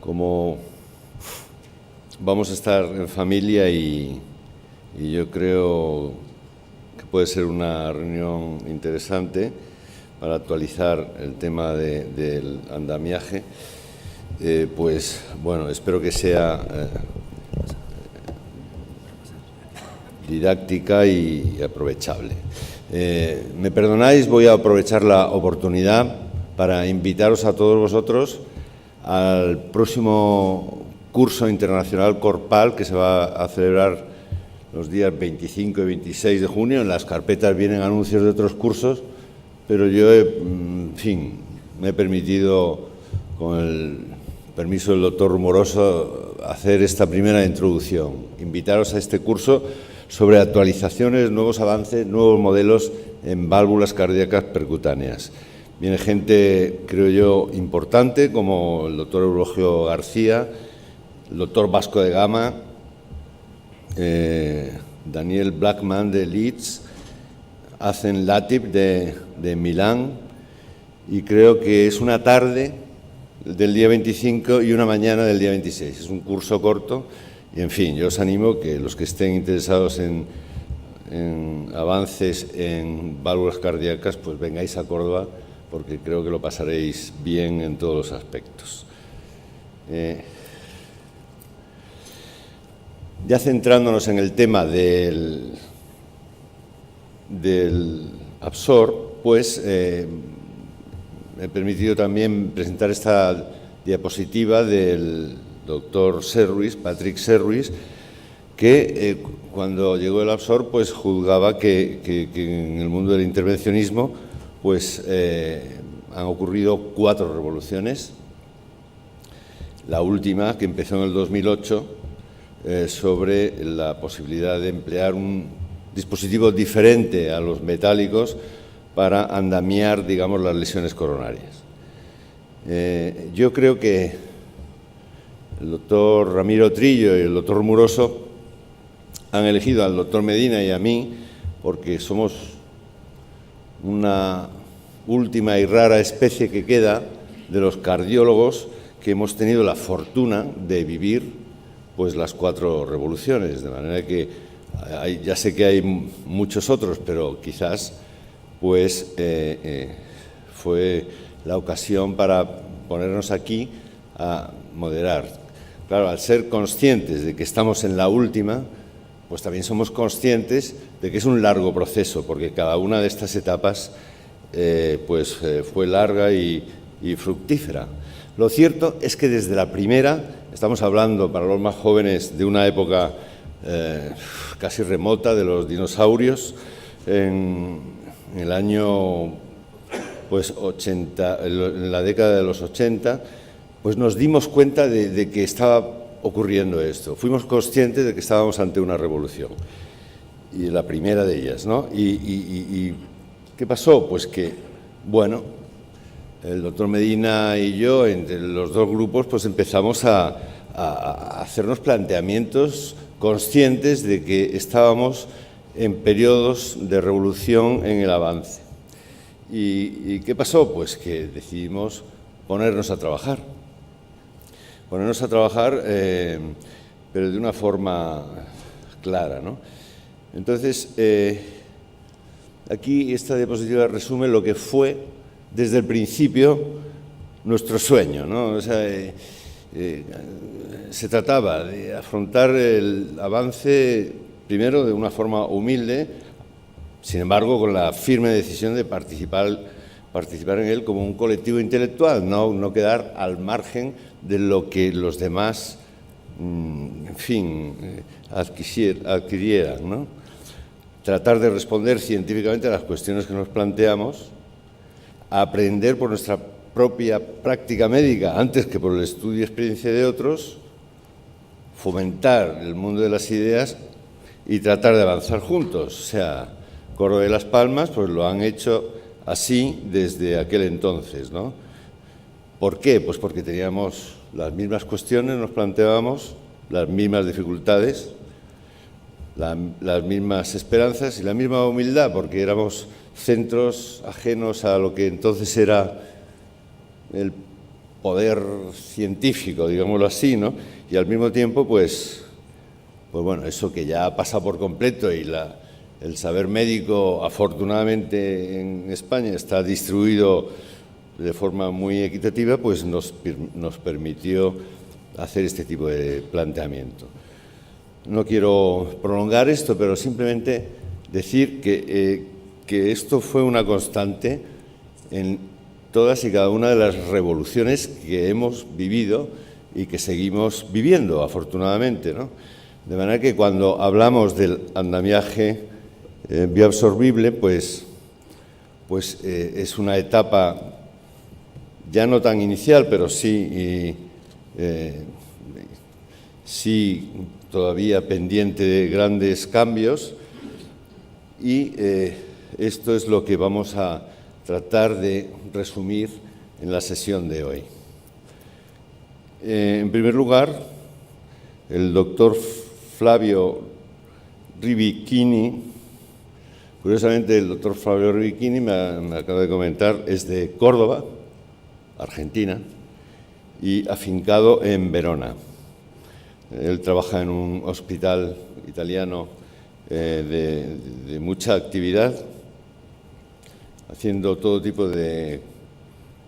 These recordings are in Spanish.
como vamos a estar en familia y yo creo que puede ser una reunión interesante para actualizar el tema del andamiaje, pues bueno, espero que sea didáctica y aprovechable. Me perdonáis, voy a aprovechar la oportunidad para invitaros a todos vosotros al próximo curso internacional Corpal que se va a celebrar los días 25 y 26 de junio. En las carpetas vienen anuncios de otros cursos, pero yo, en fin, me he permitido, con el permiso del doctor Rumoroso, hacer esta primera introducción. Invitaros a este curso sobre actualizaciones, nuevos avances, nuevos modelos en válvulas cardíacas percutáneas. Viene gente, creo yo, importante, como el doctor Eulogio García, el doctor Vasco de Gama, Daniel Blackman de Leeds, Azen Latip de Milán, y creo que es una tarde del día 25 y una mañana del día 26. Es un curso corto y, en fin, yo os animo que los que estén interesados en avances en válvulas cardíacas, pues vengáis a Córdoba, porque creo que lo pasaréis bien en todos los aspectos. Ya centrándonos en el tema del Absorb, pues me he permitido también presentar esta diapositiva del doctor Serruis, Patrick Serruis, que cuando llegó el Absorb, pues juzgaba que en el mundo del intervencionismo pues han ocurrido 4 revoluciones. La última, que empezó en el 2008, sobre la posibilidad de emplear un dispositivo diferente a los metálicos para andamiar, digamos, las lesiones coronarias. Yo creo que el doctor Ramiro Trillo y el doctor Rumoroso han elegido al doctor Medina y a mí porque somos una última y rara especie que queda de los cardiólogos que hemos tenido la fortuna de vivir pues las 4 revoluciones, de manera que ya sé que hay muchos otros, pero quizás pues fue la ocasión para ponernos aquí a moderar. Claro, al ser conscientes de que estamos en la última, pues también somos conscientes de que es un largo proceso, porque cada una de estas etapas fue larga y fructífera. Lo cierto es que desde la primera, estamos hablando para los más jóvenes de una época casi remota de los dinosaurios, en el año pues 80, en la década de los 80, pues nos dimos cuenta de que estaba ocurriendo esto. Fuimos conscientes de que estábamos ante una revolución, y la primera de ellas, ¿no? ¿Y qué pasó? Pues que, bueno, el doctor Medina y yo, entre los 2 grupos, pues empezamos a hacernos planteamientos conscientes de que estábamos en periodos de revolución en el avance. ¿Y qué pasó? Pues que decidimos ponernos a trabajar. Pero de una forma clara, ¿no? Entonces, aquí esta diapositiva resume lo que fue desde el principio nuestro sueño, ¿no? O sea, se trataba de afrontar el avance primero de una forma humilde, sin embargo con la firme decisión de participar en él como un colectivo intelectual, no quedar al margen de lo que los demás, en fin, adquirieran, ¿no? Tratar de responder científicamente a las cuestiones que nos planteamos, aprender por nuestra propia práctica médica antes que por el estudio y experiencia de otros, fomentar el mundo de las ideas y tratar de avanzar juntos. O sea, Córdoba y Las Palmas pues lo han hecho así desde aquel entonces, ¿no? ¿Por qué? Pues porque teníamos las mismas cuestiones, nos planteábamos las mismas dificultades, las mismas esperanzas y la misma humildad, porque éramos centros ajenos a lo que entonces era el poder científico, digámoslo así, ¿no? Y al mismo tiempo, pues bueno, eso que ya pasa por completo y el saber médico, afortunadamente en España, está distribuido de forma muy equitativa, pues nos permitió hacer este tipo de planteamiento. No quiero prolongar esto, pero simplemente decir que esto fue una constante en todas y cada una de las revoluciones que hemos vivido y que seguimos viviendo, afortunadamente, ¿no? De manera que cuando hablamos del andamiaje bioabsorbible, pues es una etapa ya no tan inicial, pero sí todavía pendiente de grandes cambios, y esto es lo que vamos a tratar de resumir en la sesión de hoy. En primer lugar, el doctor Flavio Rivichini, curiosamente el doctor Flavio Rivichini, me acaba de comentar, es de Córdoba, Argentina, y afincado en Verona. Él trabaja en un hospital italiano de mucha actividad, haciendo todo tipo de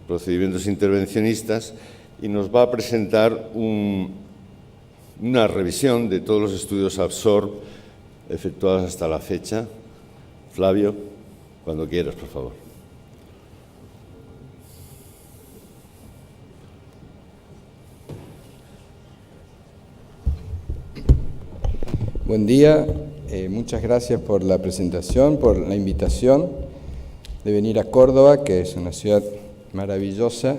procedimientos intervencionistas, y nos va a presentar una revisión de todos los estudios Absorb efectuados hasta la fecha. Flavio, cuando quieras, por favor. Buen día, muchas gracias por la presentación, por la invitación de venir a Córdoba, que es una ciudad maravillosa,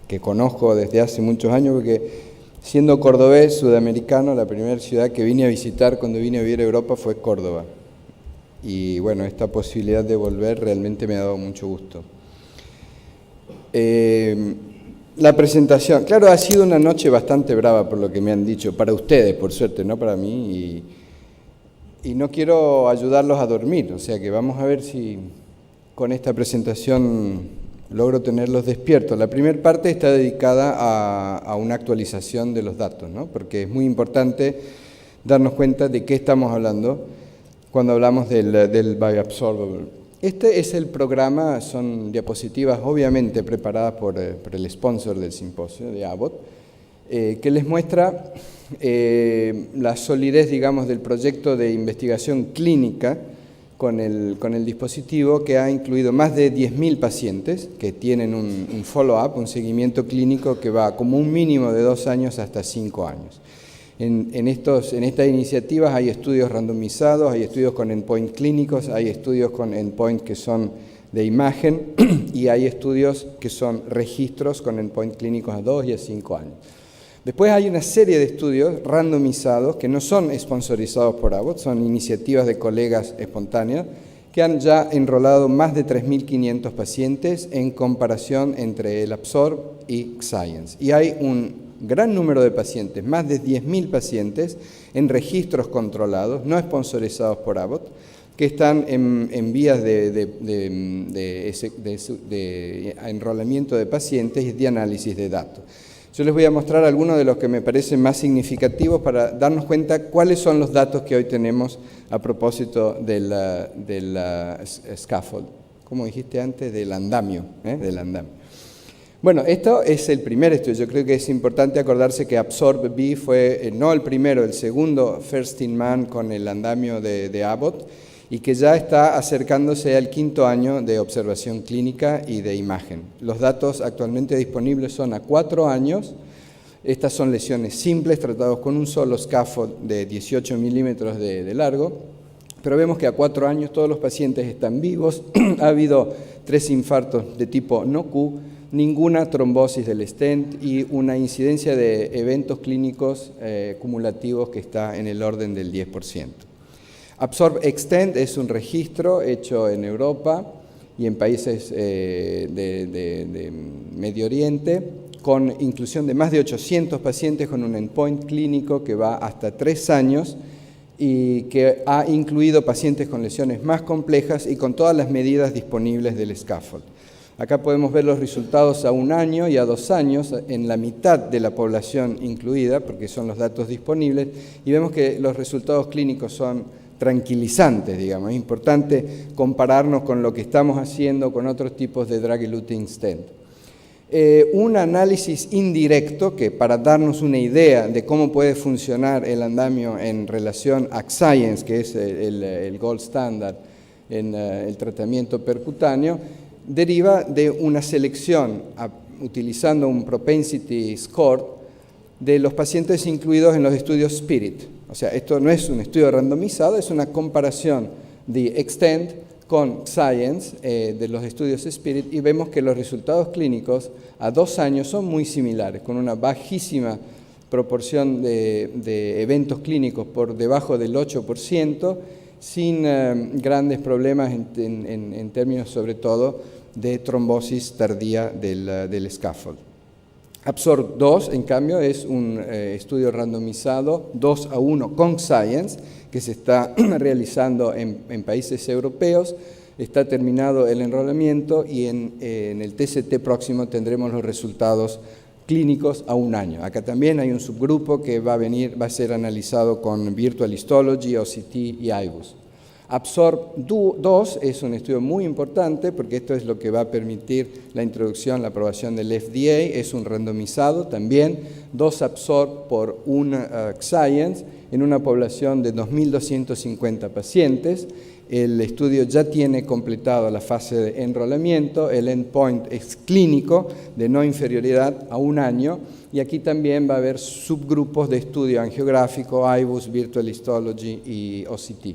que conozco desde hace muchos años, porque siendo cordobés, sudamericano, la primera ciudad que vine a visitar cuando vine a vivir a Europa fue Córdoba. Y bueno, esta posibilidad de volver realmente me ha dado mucho gusto. La presentación, claro, ha sido una noche bastante brava por lo que me han dicho, para ustedes, por suerte, no para mí, y no quiero ayudarlos a dormir, o sea que vamos a ver si con esta presentación logro tenerlos despiertos. La primera parte está dedicada a una actualización de los datos, ¿no? Porque es muy importante darnos cuenta de qué estamos hablando cuando hablamos del bioabsorbable. Este es el programa, son diapositivas obviamente preparadas por el sponsor del simposio, de Abbott, que les muestra la solidez, digamos, del proyecto de investigación clínica con el dispositivo, que ha incluido más de 10.000 pacientes que tienen un follow-up, un seguimiento clínico que va como un mínimo de 2 años hasta 5 años. En estas iniciativas hay estudios randomizados, hay estudios con endpoint clínicos, hay estudios con endpoint que son de imagen y hay estudios que son registros con endpoint clínicos a 2 y a 5 años. Después hay una serie de estudios randomizados que no son sponsorizados por Abbott, son iniciativas de colegas espontáneas que han ya enrolado más de 3.500 pacientes en comparación entre el Absorb y Science. Y hay un gran número de pacientes, más de 10.000 pacientes en registros controlados, no sponsorizados por Abbott, que están en vías de enrolamiento de pacientes y de análisis de datos. Yo les voy a mostrar algunos de los que me parecen más significativos para darnos cuenta cuáles son los datos que hoy tenemos a propósito del scaffold. ¿Cómo dijiste antes? Del andamio, del andamio. Bueno, esto es el primer estudio. Yo creo que es importante acordarse que Absorb-B fue no el primero, el segundo first in man con el andamio de Abbott, y que ya está acercándose al 5º año de observación clínica y de imagen. Los datos actualmente disponibles son a 4 años. Estas son lesiones simples, tratados con un solo scaffold de 18 milímetros de largo, pero vemos que a 4 años todos los pacientes están vivos. Ha habido 3 infartos de tipo no-Q, ninguna trombosis del stent y una incidencia de eventos clínicos cumulativos que está en el orden del 10%. Absorb Extend es un registro hecho en Europa y en países de Medio Oriente, con inclusión de más de 800 pacientes con un endpoint clínico que va hasta 3 años y que ha incluido pacientes con lesiones más complejas y con todas las medidas disponibles del scaffold. Acá podemos ver los resultados a 1 año y a 2 años, en la mitad de la población incluida, porque son los datos disponibles, y vemos que los resultados clínicos son tranquilizantes, digamos. Es importante compararnos con lo que estamos haciendo con otros tipos de drug-eluting stent. Un análisis indirecto que, para darnos una idea de cómo puede funcionar el andamio en relación a Science, que es el gold standard en el tratamiento percutáneo, deriva de una selección utilizando un propensity score de los pacientes incluidos en los estudios SPIRIT. O sea, esto no es un estudio randomizado, es una comparación de Extend con Science de los estudios SPIRIT, y vemos que los resultados clínicos a 2 años son muy similares, con una bajísima proporción de eventos clínicos por debajo del 8%, sin grandes problemas en términos sobre todo de trombosis tardía del scaffold. Absorb 2, en cambio, es un estudio randomizado 2:1 con Science, que se está realizando en países europeos. Está terminado el enrolamiento y en el TCT próximo tendremos los resultados clínicos a 1 año. Acá también hay un subgrupo que va a ser analizado con Virtual Histology, OCT y IBUS. Absorb 2 es un estudio muy importante porque esto es lo que va a permitir la introducción, la aprobación del FDA. Es un randomizado también, 2 Absorb por 1 Science en una población de 2.250 pacientes. El estudio ya tiene completado la fase de enrolamiento, el endpoint es clínico de no inferioridad a 1 año, y aquí también va a haber subgrupos de estudio angiográfico, IBUS, Virtual Histology y OCT.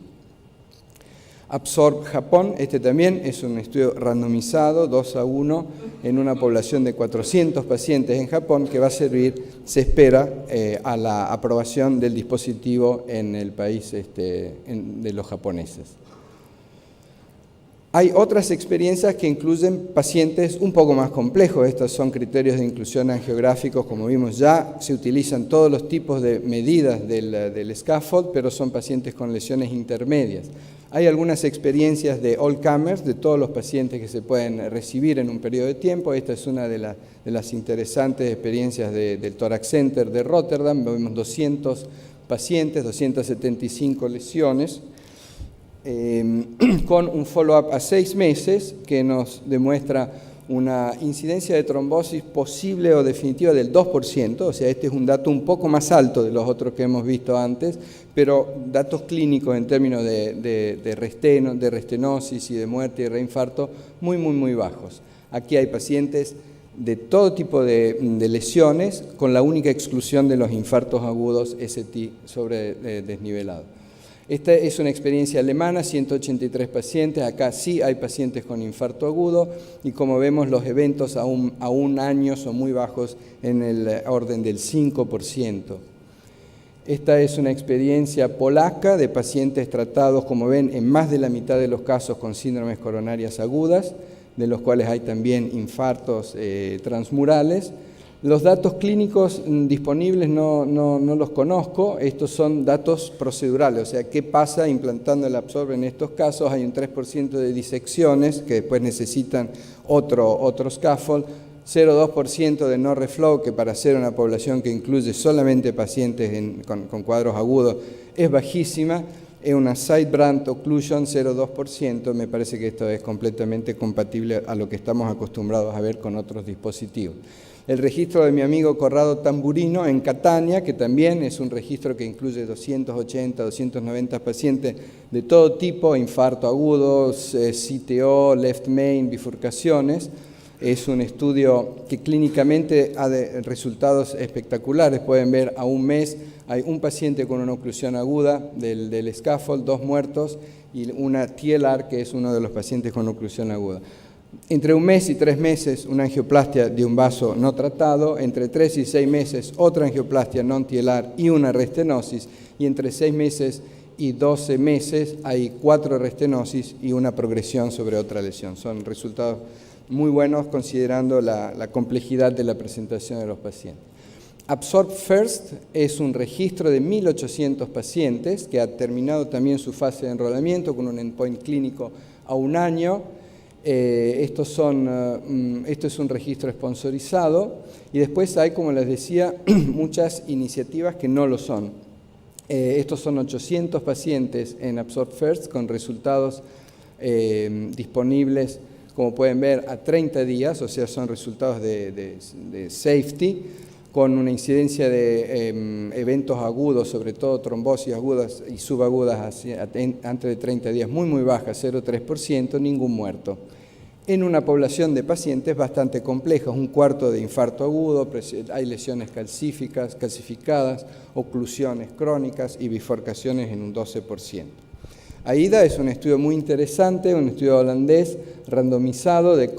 Absorb Japón, este también es un estudio randomizado, 2:1, en una población de 400 pacientes en Japón, que va a servir, se espera, a la aprobación del dispositivo en el país de los japoneses. Hay otras experiencias que incluyen pacientes un poco más complejos. Estos son criterios de inclusión angiográficos, como vimos ya, se utilizan todos los tipos de medidas del scaffold, pero son pacientes con lesiones intermedias. Hay algunas experiencias de all comers, de todos los pacientes que se pueden recibir en un periodo de tiempo. Esta es una de las interesantes experiencias del Thorax Center de Rotterdam. Vemos 200 pacientes, 275 lesiones, con un follow-up a 6 meses que nos demuestra una incidencia de trombosis posible o definitiva del 2%, o sea, este es un dato un poco más alto de los otros que hemos visto antes, pero datos clínicos en términos de restenosis y de muerte y reinfarto muy bajos. Aquí hay pacientes de todo tipo de lesiones, con la única exclusión de los infartos agudos ST desnivelado. Esta es una experiencia alemana, 183 pacientes, acá sí hay pacientes con infarto agudo, y como vemos los eventos a un año son muy bajos, en el orden del 5%. Esta es una experiencia polaca de pacientes tratados, como ven, en más de la mitad de los casos con síndromes coronarias agudas, de los cuales hay también infartos transmurales. Los datos clínicos disponibles no los conozco, estos son datos procedurales, o sea, ¿qué pasa implantando el Absorb en estos casos? Hay un 3% de disecciones que después necesitan otro scaffold, 0,2% de no reflow, que para ser una población que incluye solamente pacientes con cuadros agudos es bajísima, es una side-branch occlusion 0,2%, me parece que esto es completamente compatible a lo que estamos acostumbrados a ver con otros dispositivos. El registro de mi amigo Corrado Tamburino en Catania, que también es un registro que incluye 280, 290 pacientes de todo tipo, infarto agudo, CTO, left main, bifurcaciones. Es un estudio que clínicamente ha resultados espectaculares. Pueden ver a 1 mes hay un paciente con una oclusión aguda del scaffold, 2 muertos, y una TLR, que es uno de los pacientes con oclusión aguda. Entre 1 mes y 3 meses, una angioplastia de un vaso no tratado. Entre 3 y 6 meses, otra angioplastia non-TLR y una restenosis. Y entre 6 meses y 12 meses, hay 4 restenosis y una progresión sobre otra lesión. Son resultados muy buenos considerando la complejidad de la presentación de los pacientes. Absorb First es un registro de 1.800 pacientes que ha terminado también su fase de enrolamiento con un endpoint clínico a 1 año. Esto es un registro sponsorizado y después hay, como les decía, muchas iniciativas que no lo son. Estos son 800 pacientes en Absorb First con resultados disponibles, como pueden ver, a 30 días, o sea, son resultados de safety, con una incidencia de eventos agudos, sobre todo trombosis agudas y subagudas antes de 30 días, muy baja, 0,3%, ningún muerto. En una población de pacientes bastante compleja, un cuarto de infarto agudo, hay lesiones calcificadas, oclusiones crónicas y bifurcaciones en un 12%. AIDA es un estudio muy interesante, un estudio holandés randomizado de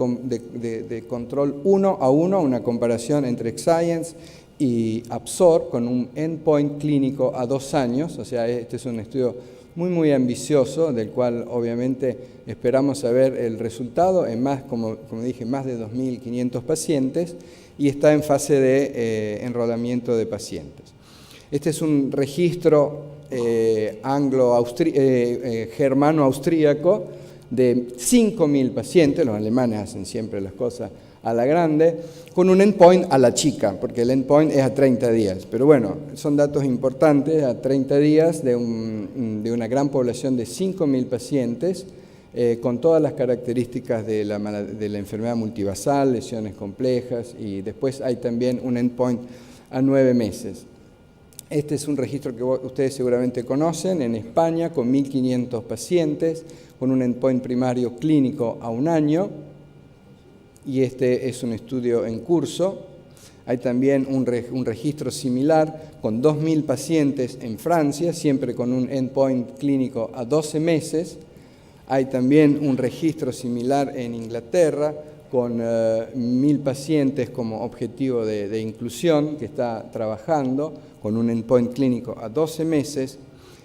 control 1:1, una comparación entre Science y Absorb con un endpoint clínico a 2 años, o sea, este es un estudio muy ambicioso, del cual obviamente esperamos saber el resultado en más, como dije, más de 2.500 pacientes y está en fase de enrolamiento de pacientes. Este es un registro germano-austríaco de 5.000 pacientes, los alemanes hacen siempre las cosas a la grande, con un endpoint a la chica, porque el endpoint es a 30 días. Pero bueno, son datos importantes, a 30 días de una gran población de 5.000 pacientes, con todas las características de la enfermedad multivasal, lesiones complejas, y después hay también un endpoint a 9 meses. Este es un registro que ustedes seguramente conocen, en España, con 1.500 pacientes, con un endpoint primario clínico a 1 año, y este es un estudio en curso. Hay también un registro similar con 2.000 pacientes en Francia, siempre con un endpoint clínico a 12 meses. Hay también un registro similar en Inglaterra con 1.000 pacientes como objetivo de inclusión, que está trabajando con un endpoint clínico a 12 meses.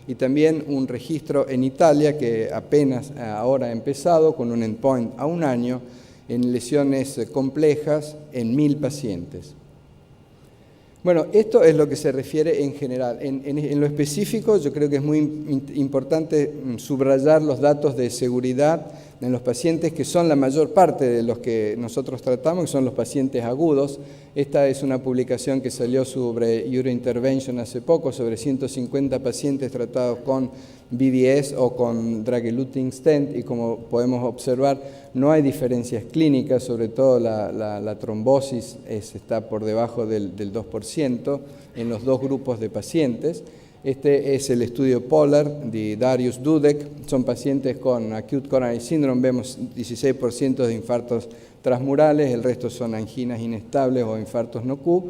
Y también un registro en Italia que apenas ahora ha empezado con un endpoint a 1 año en lesiones complejas en 1.000 pacientes. Bueno, esto es lo que se refiere en general. En lo específico, yo creo que es muy importante subrayar los datos de seguridad en los pacientes, que son la mayor parte de los que nosotros tratamos, que son los pacientes agudos. Esta es una publicación que salió sobre Eurointervention hace poco, sobre 150 pacientes tratados con BDS o con drug-eluting stent, y como podemos observar, no hay diferencias clínicas, sobre todo la trombosis está por debajo del 2% en los dos grupos de pacientes. Este es el estudio Polar de Darius Dudek, son pacientes con acute coronary syndrome, vemos 16% de infartos transmurales, el resto son anginas inestables o infartos no-Q.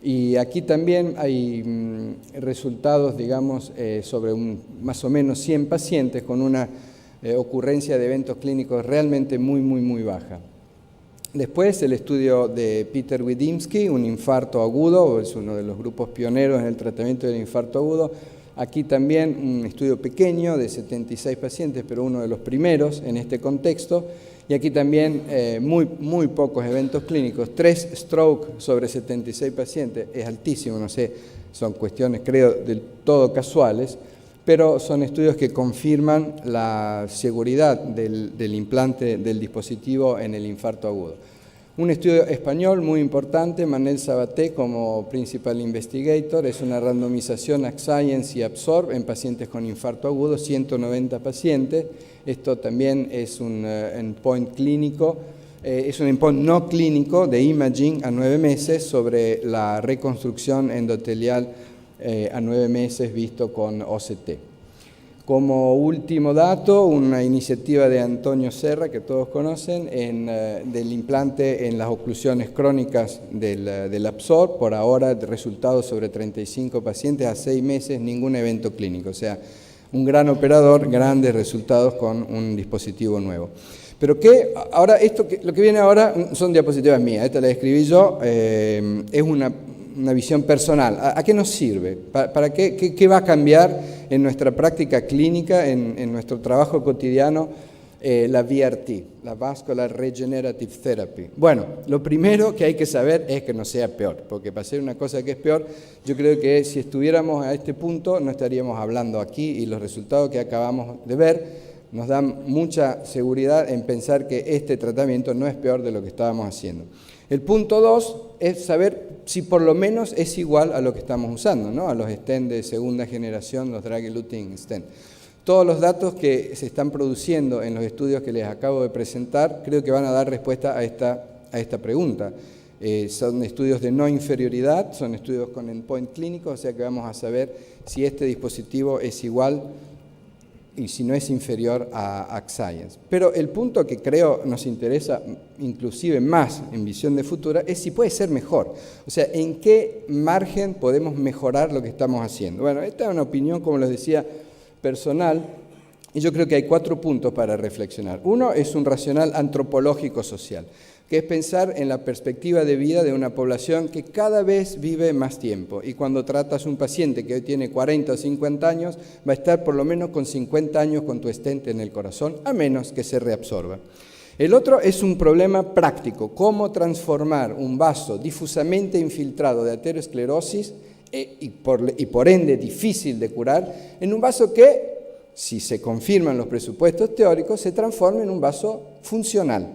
Y aquí también hay resultados, digamos, sobre más o menos 100 pacientes con una ocurrencia de eventos clínicos realmente muy baja. Después el estudio de Peter Widimski, un infarto agudo, es uno de los grupos pioneros en el tratamiento del infarto agudo. Aquí también un estudio pequeño de 76 pacientes, pero uno de los primeros en este contexto. Y aquí también muy pocos eventos clínicos, 3 stroke sobre 76 pacientes, es altísimo, no sé, son cuestiones creo del todo casuales, pero son estudios que confirman la seguridad del implante del dispositivo en el infarto agudo. Un estudio español muy importante, Manel Sabaté como principal investigator, es una randomización Science y Absorb en pacientes con infarto agudo, 190 pacientes. Esto también es un endpoint clínico, es un endpoint no clínico de imaging a 9 meses sobre la reconstrucción endotelial a 9 meses visto con OCT. Como último dato, una iniciativa de Antonio Serra, que todos conocen, del implante en las oclusiones crónicas del Absorb, por ahora resultados sobre 35 pacientes a 6 meses, ningún evento clínico, o sea, un gran operador, grandes resultados con un dispositivo nuevo. Pero ahora lo que viene ahora son diapositivas mías, esta la escribí yo, es una visión personal. ¿A qué nos sirve? ¿Para qué va a cambiar en nuestra práctica clínica, en nuestro trabajo cotidiano, la VRT, la Vascular Regenerative Therapy? Bueno, lo primero que hay que saber es que no sea peor, porque para hacer una cosa que es peor, yo creo que si estuviéramos a este punto no estaríamos hablando aquí, y los resultados que acabamos de ver nos da mucha seguridad en pensar que este tratamiento no es peor de lo que estábamos haciendo. El punto 2 es saber si por lo menos es igual a lo que estamos usando, ¿no? A los stents de segunda generación, los drug-eluting stents. Todos los datos que se están produciendo en los estudios que les acabo de presentar creo que van a dar respuesta a esta pregunta. Son estudios de no inferioridad, son estudios con endpoint clínico, o sea que vamos a saber si este dispositivo es igual y si no es inferior a Axscience. Pero el punto que creo nos interesa inclusive más en visión de futura es si puede ser mejor. O sea, ¿en qué margen podemos mejorar lo que estamos haciendo? Bueno, esta es una opinión, como les decía, personal, y yo creo que hay 4 puntos para reflexionar. Uno es un racional antropológico-social, que es pensar en la perspectiva de vida de una población que cada vez vive más tiempo. Y cuando tratas a un paciente que hoy tiene 40 o 50 años, va a estar por lo menos con 50 años con tu stent en el corazón, a menos que se reabsorba. El otro es un problema práctico, cómo transformar un vaso difusamente infiltrado de aterosclerosis y por ende difícil de curar, en un vaso que, si se confirman los presupuestos teóricos, se transforme en un vaso funcional.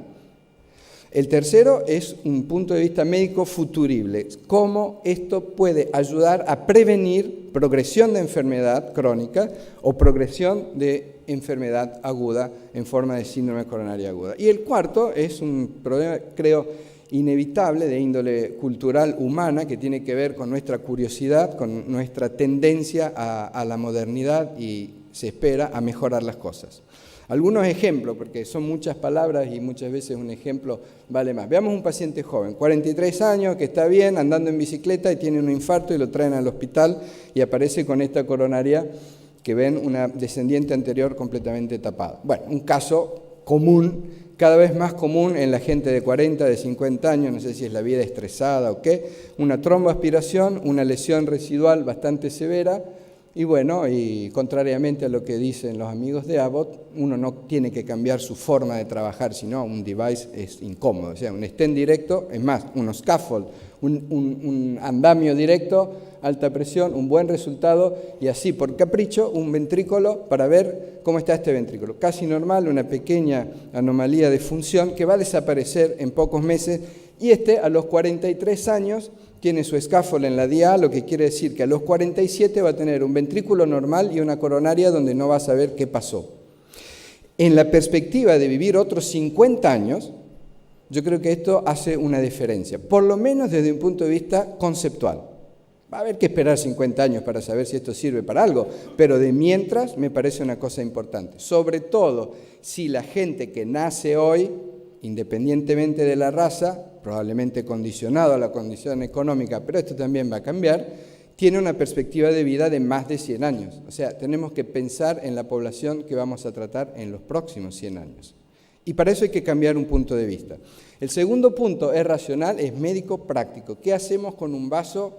El tercero es un punto de vista médico futurible, cómo esto puede ayudar a prevenir progresión de enfermedad crónica o progresión de enfermedad aguda en forma de síndrome coronaria aguda. Y el cuarto es un problema, creo, inevitable de índole cultural humana que tiene que ver con nuestra curiosidad, con nuestra tendencia a la modernidad y se espera a mejorar las cosas. Algunos ejemplos, porque son muchas palabras y muchas veces un ejemplo vale más. Veamos un paciente joven, 43 años, que está bien, andando en bicicleta y tiene un infarto y lo traen al hospital y aparece con esta coronaria que ven una descendiente anterior completamente tapada. Bueno, un caso común, cada vez más común en la gente de 40, de 50 años, no sé si es la vida estresada o qué, una tromboaspiración, una lesión residual bastante severa, y bueno, y contrariamente a lo que dicen los amigos de Abbott, uno no tiene que cambiar su forma de trabajar, sino un device es incómodo, o sea, un stent directo, es más, un scaffold, un andamio directo, alta presión, un buen resultado, y así por capricho, un ventrículo para ver cómo está este ventrículo. Casi normal, una pequeña anomalía de función que va a desaparecer en pocos meses, y a los 43 años tiene su scaffold en la DIA, lo que quiere decir que a los 47 va a tener un ventrículo normal y una coronaria donde no va a saber qué pasó. En la perspectiva de vivir otros 50 años, yo creo que esto hace una diferencia, por lo menos desde un punto de vista conceptual. Va a haber que esperar 50 años para saber si esto sirve para algo, pero de mientras me parece una cosa importante. Sobre todo si la gente que nace hoy, independientemente de la raza, probablemente condicionado a la condición económica, pero esto también va a cambiar, tiene una perspectiva de vida de más de 100 años. O sea, tenemos que pensar en la población que vamos a tratar en los próximos 100 años. Y para eso hay que cambiar un punto de vista. El segundo punto es racional, es médico práctico. ¿Qué hacemos con un vaso?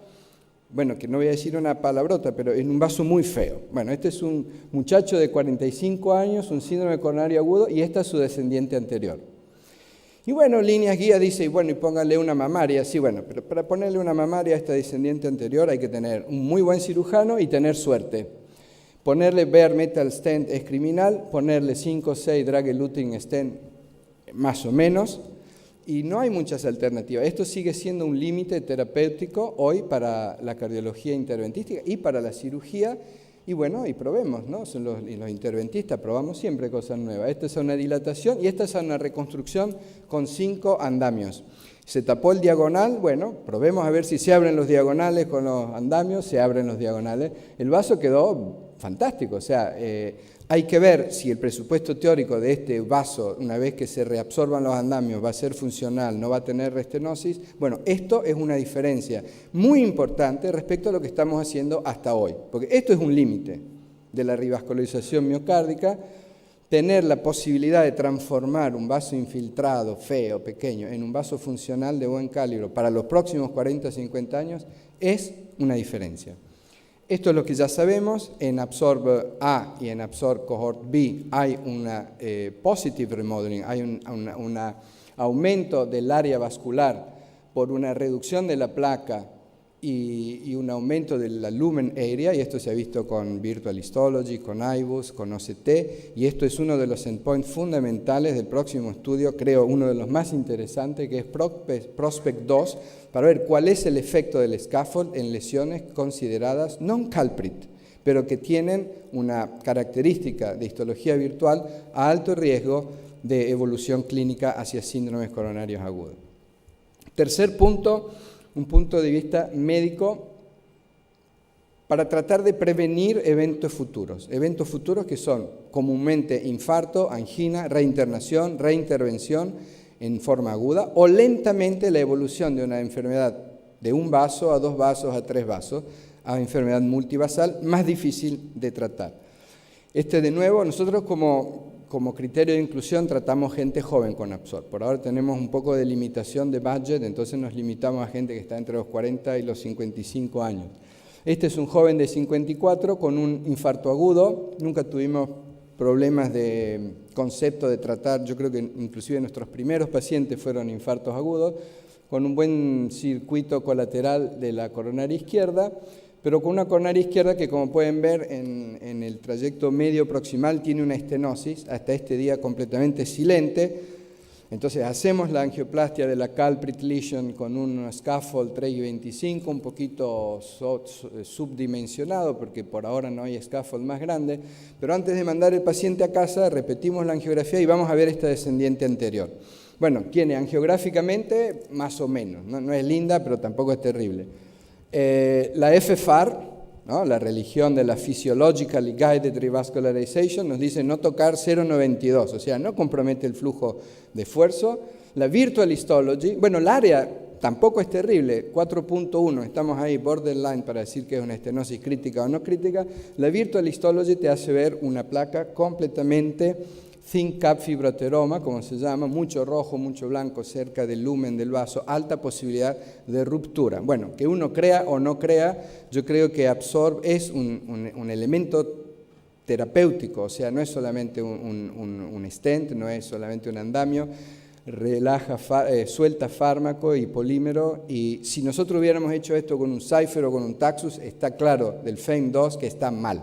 Bueno, que no voy a decir una palabrota, pero en un vaso muy feo. Bueno, este es un muchacho de 45 años, un síndrome coronario agudo, y esta es su descendiente anterior. Y bueno, líneas guía dice, y bueno, y póngale una mamaria, sí, bueno, pero para ponerle una mamaria a esta descendiente anterior hay que tener un muy buen cirujano y tener suerte. Ponerle bare metal stent es criminal, ponerle 5 o 6 drug-eluting stent más o menos, y no hay muchas alternativas. Esto sigue siendo un límite terapéutico hoy para la cardiología interventística y para la cirugía. Y bueno, y probemos, ¿no? Los interventistas probamos siempre cosas nuevas. Esta es una dilatación y esta es una reconstrucción con 5 andamios. Se tapó el diagonal, bueno, probemos a ver si se abren los diagonales con los andamios, se abren los diagonales. El vaso quedó fantástico, o sea, hay que ver si el presupuesto teórico de este vaso, una vez que se reabsorban los andamios, va a ser funcional, no va a tener restenosis. Bueno, esto es una diferencia muy importante respecto a lo que estamos haciendo hasta hoy, porque esto es un límite de la revascularización miocárdica. Tener la posibilidad de transformar un vaso infiltrado, feo, pequeño, en un vaso funcional de buen calibre para los próximos 40 o 50 años es una diferencia. Esto es lo que ya sabemos. En Absorb A y en Absorb Cohort B hay una positive remodeling, hay un aumento del área vascular por una reducción de la placa y un aumento de la lumen area, y esto se ha visto con Virtual Histology, con IBUS, con OCT, y esto es uno de los endpoints fundamentales del próximo estudio, creo uno de los más interesantes, que es Prospect 2, para ver cuál es el efecto del scaffold en lesiones consideradas non-culprit, pero que tienen una característica de histología virtual a alto riesgo de evolución clínica hacia síndromes coronarios agudos. Tercer punto, un punto de vista médico para tratar de prevenir eventos futuros que son comúnmente infarto, angina, reinternación, reintervención en forma aguda o lentamente la evolución de una enfermedad de un vaso a 2 vasos a 3 vasos a enfermedad multivasal más difícil de tratar. De nuevo, nosotros como criterio de inclusión tratamos gente joven con Absorb. Por ahora tenemos un poco de limitación de budget, entonces nos limitamos a gente que está entre los 40 y los 55 años. Este es un joven de 54 con un infarto agudo. Nunca tuvimos problemas de concepto de tratar. Yo creo que inclusive nuestros primeros pacientes fueron infartos agudos, con un buen circuito colateral de la coronaria izquierda, pero con una coronaria izquierda que, como pueden ver en el trayecto medio proximal, tiene una estenosis, hasta este día completamente silente. Entonces hacemos la angioplastia de la culprit lesion con un scaffold 3.25, un poquito subdimensionado, porque por ahora no hay scaffold más grande, pero antes de mandar el paciente a casa, repetimos la angiografía y vamos a ver esta descendiente anterior. Bueno, tiene angiográficamente más o menos, no es linda, pero tampoco es terrible. La FFAR, ¿no? La religión de la Physiologically Guided Revascularization, nos dice no tocar 0,92, o sea, no compromete el flujo de esfuerzo. La Virtual Histology, bueno, el área tampoco es terrible, 4.1, estamos ahí, borderline para decir que es una estenosis crítica o no crítica. La Virtual Histology te hace ver una placa completamente thin cap fibroateroma, como se llama, mucho rojo, mucho blanco cerca del lumen del vaso, alta posibilidad de ruptura. Bueno, que uno crea o no crea, yo creo que Absorb es un elemento terapéutico, o sea, no es solamente un stent, no es solamente un andamio, relaja, suelta fármaco y polímero, y si nosotros hubiéramos hecho esto con un Cypher o con un Taxus, está claro del FAME2 que está mal.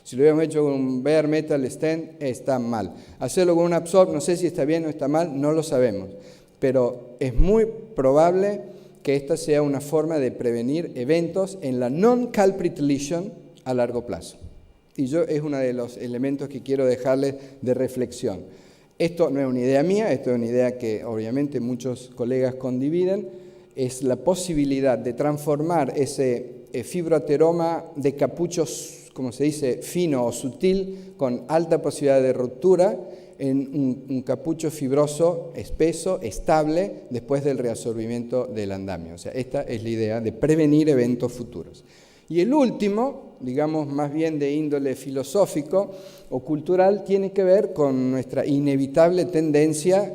Si lo hubiéramos hecho con un bare metal stent, está mal. Hacerlo con un Absorb, no sé si está bien o está mal, no lo sabemos. Pero es muy probable que esta sea una forma de prevenir eventos en la non-culprit lesion a largo plazo. Y es uno de los elementos que quiero dejarles de reflexión. Esto no es una idea mía, esto es una idea que obviamente muchos colegas condividen, es la posibilidad de transformar ese fibroateroma de capuchos, como se dice, fino o sutil, con alta posibilidad de ruptura, en un capucho fibroso, espeso, estable, después del reabsorbimiento del andamio. O sea, esta es la idea de prevenir eventos futuros. Y el último, digamos más bien de índole filosófico o cultural, tiene que ver con nuestra inevitable tendencia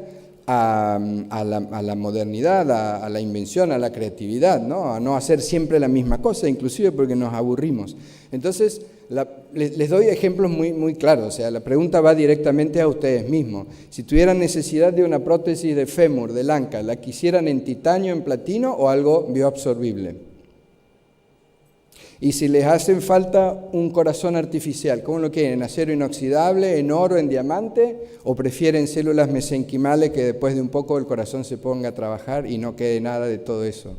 a la modernidad, a la invención, a la creatividad, ¿no? A no hacer siempre la misma cosa, inclusive porque nos aburrimos. Entonces, les doy ejemplos muy claros, o sea, la pregunta va directamente a ustedes mismos. Si tuvieran necesidad de una prótesis de fémur, de anca, ¿la quisieran en titanio, en platino o algo bioabsorbible? Y si les hacen falta un corazón artificial, ¿cómo lo quieren? ¿En acero inoxidable, en oro, en diamante? ¿O prefieren células mesenquimales que después de un poco el corazón se ponga a trabajar y no quede nada de todo eso?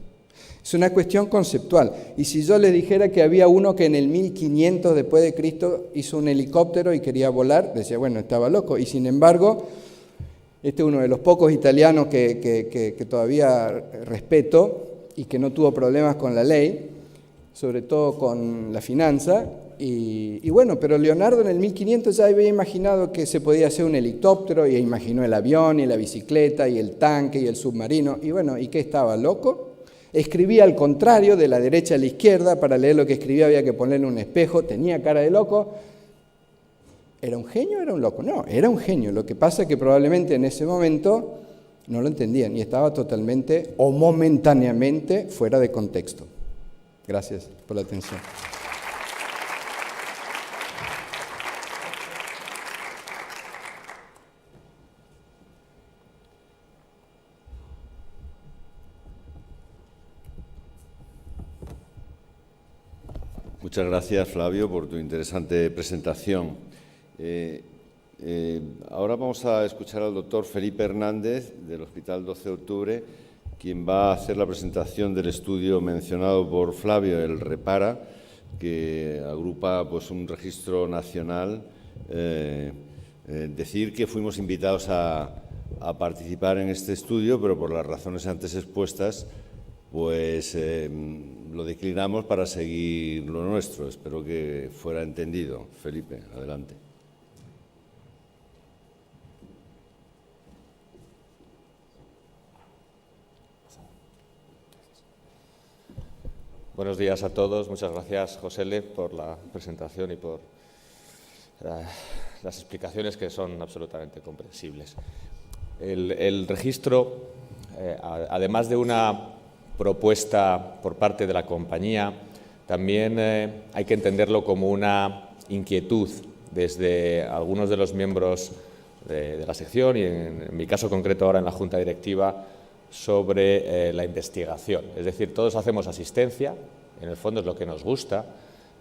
Es una cuestión conceptual. Y si yo les dijera que había uno que en el 1500 después de Cristo hizo un helicóptero y quería volar, decía, bueno, estaba loco. Y sin embargo, este es uno de los pocos italianos que todavía respeto y que no tuvo problemas con la ley, sobre todo con la finanza, y bueno, pero Leonardo en el 1500 ya había imaginado que se podía hacer un helicóptero, y imaginó el avión, y la bicicleta, y el tanque, y el submarino, y bueno, ¿y qué estaba, loco? Escribía al contrario, de la derecha a la izquierda, para leer lo que escribía había que ponerle un espejo, tenía cara de loco. ¿Era un genio o era un loco? No, era un genio, lo que pasa es que probablemente en ese momento no lo entendían, y estaba totalmente o momentáneamente fuera de contexto. Gracias por la atención. Muchas gracias, Flavio, por tu interesante presentación. Ahora vamos a escuchar al doctor Felipe Hernández, del Hospital 12 de Octubre, quien va a hacer la presentación del estudio mencionado por Flavio, el REPARA, que agrupa pues, un registro nacional. Decir que fuimos invitados a participar en este estudio, pero por las razones antes expuestas, pues lo declinamos para seguir lo nuestro. Espero que fuera entendido. Felipe, adelante. Buenos días a todos. Muchas gracias, Josele, por la presentación y por las explicaciones que son absolutamente comprensibles. El registro, además de una propuesta por parte de la compañía, también hay que entenderlo como una inquietud desde algunos de los miembros de la sección y en mi caso concreto ahora en la Junta Directiva sobre la investigación. Es decir, todos hacemos asistencia, en el fondo es lo que nos gusta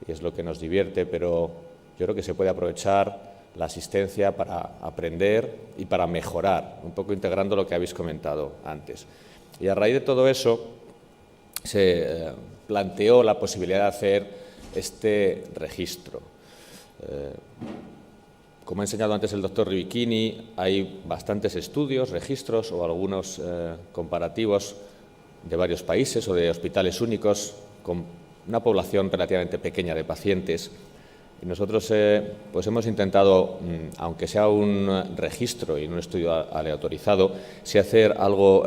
y es lo que nos divierte, pero yo creo que se puede aprovechar la asistencia para aprender y para mejorar, un poco integrando lo que habéis comentado antes. Y a raíz de todo eso se planteó la posibilidad de hacer este registro. Como ha enseñado antes el doctor Rivichini, hay bastantes estudios, registros o algunos comparativos de varios países o de hospitales únicos con una población relativamente pequeña de pacientes. Y nosotros pues hemos intentado, aunque sea un registro y un estudio aleatorizado, sí hacer algo,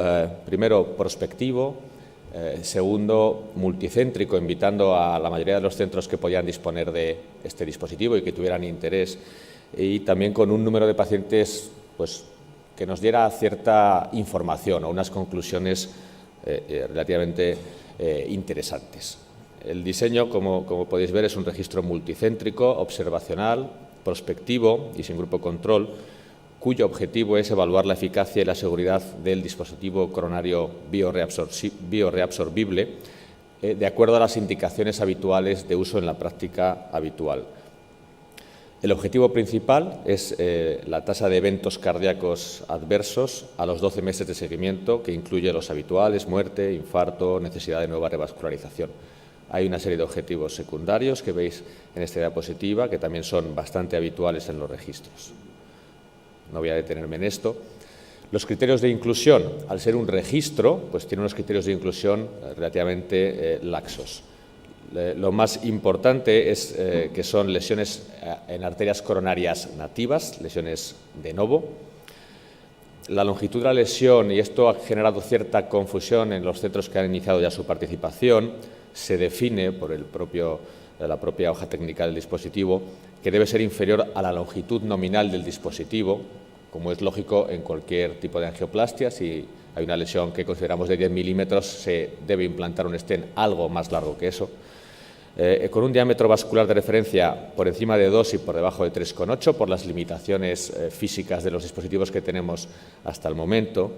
primero, prospectivo, segundo, multicéntrico, invitando a la mayoría de los centros que podían disponer de este dispositivo y que tuvieran interés, y también con un número de pacientes pues, que nos diera cierta información o unas conclusiones relativamente interesantes. El diseño, como podéis ver, es un registro multicéntrico, observacional, prospectivo y sin grupo control, cuyo objetivo es evaluar la eficacia y la seguridad del dispositivo coronario bioreabsorbible de acuerdo a las indicaciones habituales de uso en la práctica habitual. El objetivo principal es la tasa de eventos cardíacos adversos a los 12 meses de seguimiento, que incluye los habituales, muerte, infarto, necesidad de nueva revascularización. Hay una serie de objetivos secundarios que veis en esta diapositiva, que también son bastante habituales en los registros. No voy a detenerme en esto. Los criterios de inclusión, al ser un registro, pues tiene unos criterios de inclusión relativamente laxos. Lo más importante es que son lesiones en arterias coronarias nativas, lesiones de novo. La longitud de la lesión, y esto ha generado cierta confusión en los centros que han iniciado ya su participación, se define por la propia hoja técnica del dispositivo, que debe ser inferior a la longitud nominal del dispositivo, como es lógico en cualquier tipo de angioplastia. Si hay una lesión que consideramos de 10 milímetros, se debe implantar un stent algo más largo que eso. Con un diámetro vascular de referencia por encima de 2 y por debajo de 3,8 por las limitaciones físicas de los dispositivos que tenemos hasta el momento,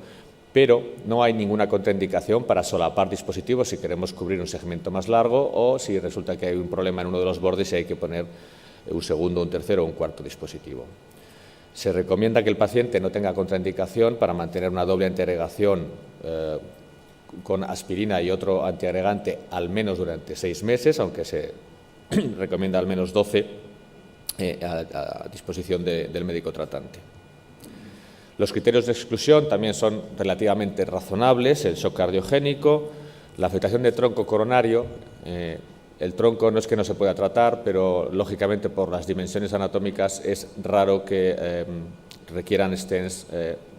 pero no hay ninguna contraindicación para solapar dispositivos si queremos cubrir un segmento más largo o si resulta que hay un problema en uno de los bordes y hay que poner un segundo, un tercero o un cuarto dispositivo. Se recomienda que el paciente no tenga contraindicación para mantener una doble antiagregación con aspirina y otro antiagregante al menos durante 6 meses, aunque se recomienda al menos 12 a disposición del médico tratante. Los criterios de exclusión también son relativamente razonables: el shock cardiogénico, la afectación de tronco coronario. El tronco no es que no se pueda tratar, pero lógicamente por las dimensiones anatómicas es raro que requieran stents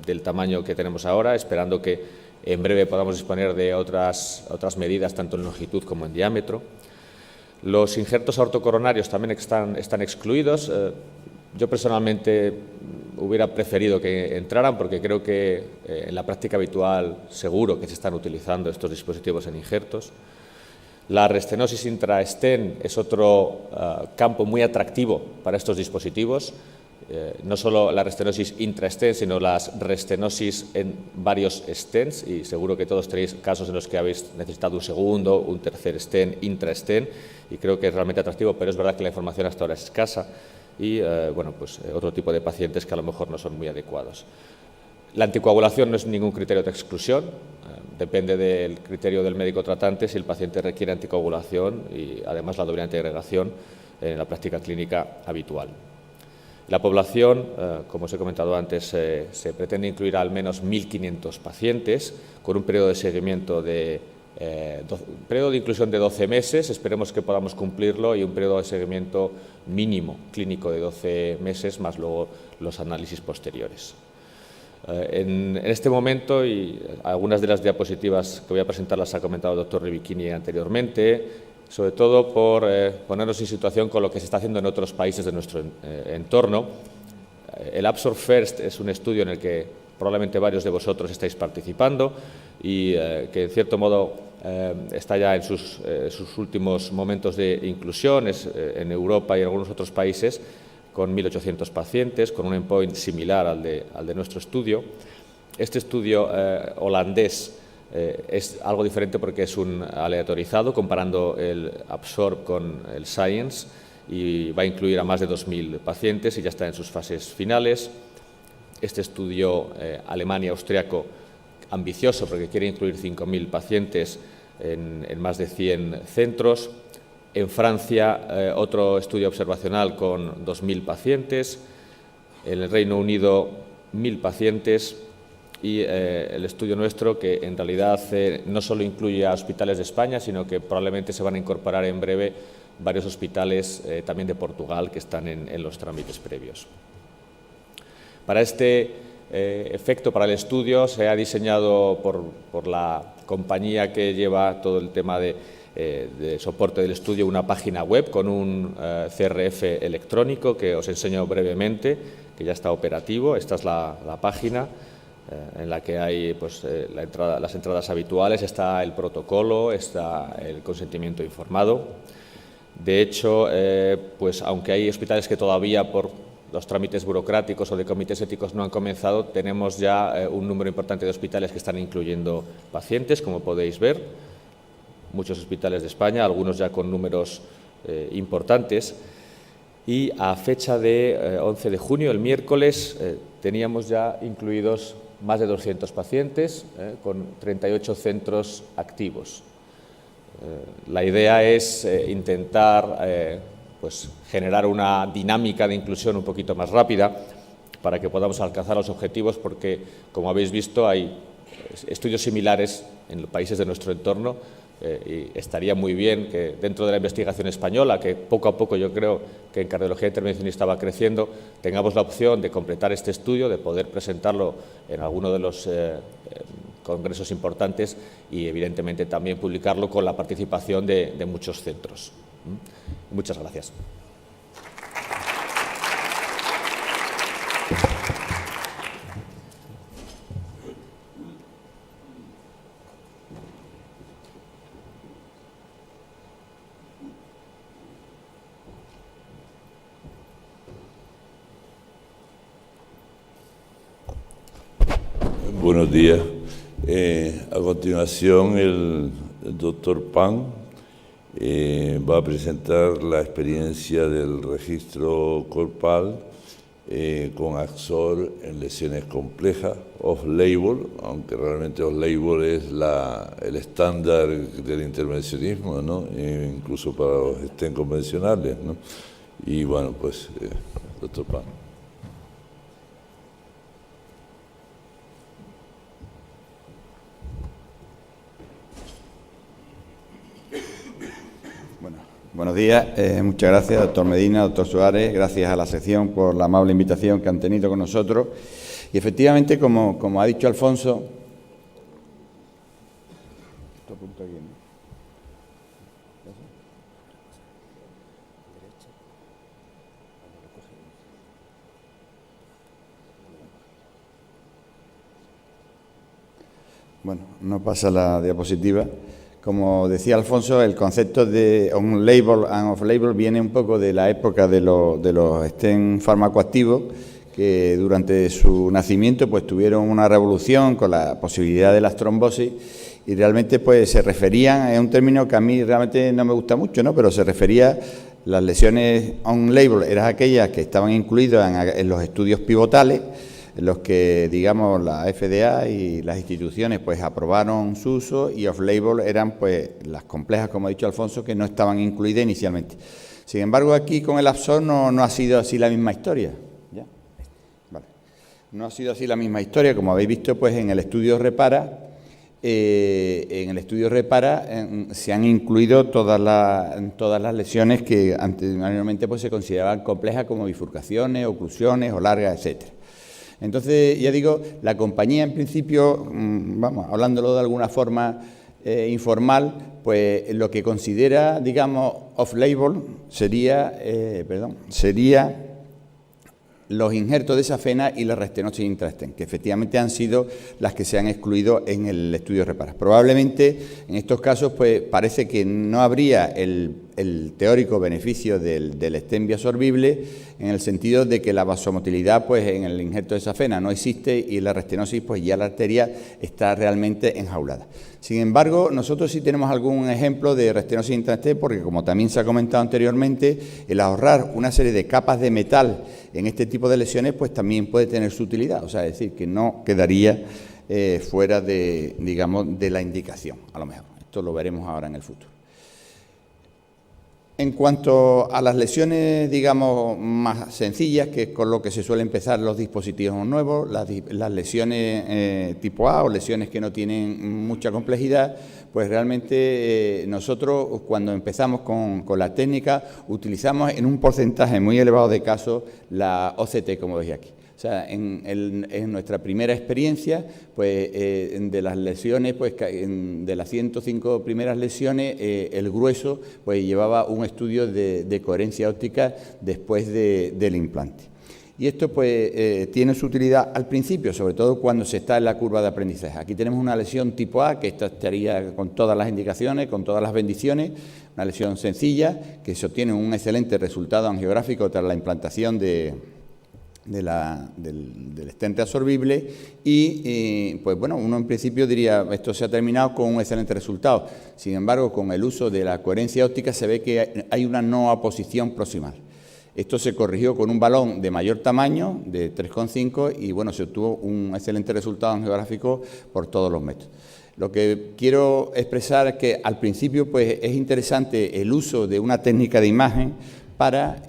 del tamaño que tenemos ahora, esperando que en breve podamos disponer de otras medidas, tanto en longitud como en diámetro. Los injertos aortocoronarios también están excluidos. Yo personalmente hubiera preferido que entraran, porque creo que en la práctica habitual seguro que se están utilizando estos dispositivos en injertos. La restenosis intra-stent es otro campo muy atractivo para estos dispositivos. no solo la restenosis intra-stent, sino las restenosis en varios stents, y seguro que todos tenéis casos en los que habéis necesitado un segundo, un tercer stent, intra-stent, y creo que es realmente atractivo, pero es verdad que la información hasta ahora es escasa y, bueno, pues otro tipo de pacientes que a lo mejor no son muy adecuados. La anticoagulación no es ningún criterio de exclusión, depende del criterio del médico tratante si el paciente requiere anticoagulación y además la dominante agregación en la práctica clínica habitual. La población, como os he comentado antes, se pretende incluir al menos 1.500 pacientes con un periodo de seguimiento periodo de inclusión de 12 meses, esperemos que podamos cumplirlo, y un periodo de seguimiento mínimo clínico de 12 meses, más luego los análisis posteriores. En este momento, y algunas de las diapositivas que voy a presentar las ha comentado el doctor Rivichini anteriormente, sobre todo por ponernos en situación con lo que se está haciendo en otros países de nuestro entorno. El Absorb First es un estudio en el que probablemente varios de vosotros estáis participando y que en cierto modo está ya en sus últimos momentos de inclusión en Europa y en algunos otros países, con 1.800 pacientes, con un endpoint similar al de nuestro estudio. Este estudio holandés es algo diferente porque es un aleatorizado, comparando el Absorb con el Science, y va a incluir a más de 2.000 pacientes y ya está en sus fases finales. Este estudio Alemania-austriaco, ambicioso porque quiere incluir 5.000 pacientes en más de 100 centros. En Francia, otro estudio observacional con 2.000 pacientes. En el Reino Unido, 1.000 pacientes. Y el estudio nuestro, que en realidad no solo incluye a hospitales de España, sino que probablemente se van a incorporar en breve varios hospitales también de Portugal que están en los trámites previos. Para este efecto, para el estudio, se ha diseñado por la compañía que lleva todo el tema de soporte del estudio una página web con un CRF electrónico que os enseño brevemente, que ya está operativo. Esta es la página en la que hay pues, las entradas habituales, está el protocolo, está el consentimiento informado. De hecho, pues, aunque hay hospitales que todavía por los trámites burocráticos o de comités éticos no han comenzado, tenemos ya un número importante de hospitales que están incluyendo pacientes, como podéis ver. Muchos hospitales de España, algunos ya con números importantes. Y a fecha de 11 de junio, el miércoles, teníamos ya incluidos más de 200 pacientes con 38 centros activos. La idea es intentar pues, generar una dinámica de inclusión un poquito más rápida para que podamos alcanzar los objetivos, porque, como habéis visto, hay estudios similares en los países de nuestro entorno y estaría muy bien que dentro de la investigación española, que poco a poco yo creo que en cardiología intervencionista va creciendo, tengamos la opción de completar este estudio, de poder presentarlo en alguno de los congresos importantes y evidentemente también publicarlo con la participación de muchos centros. Muchas gracias. Buenos días. A continuación, el doctor Pan va a presentar la experiencia del registro corpal con Axor en lesiones complejas, off-label, aunque realmente off-label es el estándar del intervencionismo, ¿no? Incluso para los stent convencionales, ¿no? Y bueno, pues, doctor Pan. Buenos días, muchas gracias, doctor Medina, doctor Suárez, gracias a la sección por la amable invitación que han tenido con nosotros. Y efectivamente, como ha dicho Alfonso, bueno, no pasa la diapositiva. como decía Alfonso, el concepto de on-label and off-label viene un poco de la época de los stents farmacoactivos, que durante su nacimiento pues tuvieron una revolución con la posibilidad de las trombosis, y realmente pues se referían, es un término que a mí realmente no me gusta mucho, ¿no?, pero se refería, las lesiones on-label eran aquellas que estaban incluidas en los estudios pivotales, en los que, digamos, la FDA y las instituciones pues aprobaron su uso, y off-label eran pues las complejas, como ha dicho Alfonso, que no estaban incluidas inicialmente. Sin embargo, aquí con el Absorb no ha sido así la misma historia. ¿Ya? Vale. No ha sido así la misma historia, como habéis visto pues en el estudio Repara. En el estudio Repara se han incluido todas las lesiones que anteriormente pues se consideraban complejas, como bifurcaciones, oclusiones o largas, etcétera. Entonces, ya digo, la compañía en principio, vamos, hablándolo de alguna forma informal, pues lo que considera, digamos, off-label sería los injertos de safena y la restenosis intrastent, que efectivamente han sido las que se han excluido en el estudio Repara. Probablemente en estos casos pues parece que no habría el teórico beneficio del stent bioabsorbible, en el sentido de que la vasomotilidad pues en el injerto de safena no existe, y la restenosis pues ya la arteria está realmente enjaulada. Sin embargo, nosotros sí tenemos algún ejemplo de restenosis intrastent, porque como también se ha comentado anteriormente, el ahorrar una serie de capas de metal en este tipo de lesiones pues también puede tener su utilidad, o sea, es decir, que no quedaría fuera de, digamos, de la indicación, a lo mejor. Esto lo veremos ahora en el futuro. En cuanto a las lesiones, digamos, más sencillas, que es con lo que se suele empezar los dispositivos nuevos, las lesiones tipo A o lesiones que no tienen mucha complejidad, pues realmente nosotros cuando empezamos con la técnica utilizamos en un porcentaje muy elevado de casos la OCT, como veis aquí. O sea, en nuestra primera experiencia, pues de las lesiones, pues de las 105 primeras lesiones, el grueso pues llevaba un estudio de coherencia óptica después del implante. Y esto pues tiene su utilidad al principio, sobre todo cuando se está en la curva de aprendizaje. Aquí tenemos una lesión tipo A, que esta estaría con todas las indicaciones, con todas las bendiciones, una lesión sencilla que se obtiene un excelente resultado angiográfico tras la implantación del stent absorbible, y pues bueno, uno en principio diría esto se ha terminado con un excelente resultado. Sin embargo, con el uso de la coherencia óptica se ve que hay una no aposición proximal. Esto se corrigió con un balón de mayor tamaño, de 3,5, y bueno, se obtuvo un excelente resultado angiográfico por todos los métodos. Lo que quiero expresar es que al principio pues es interesante el uso de una técnica de imagen para,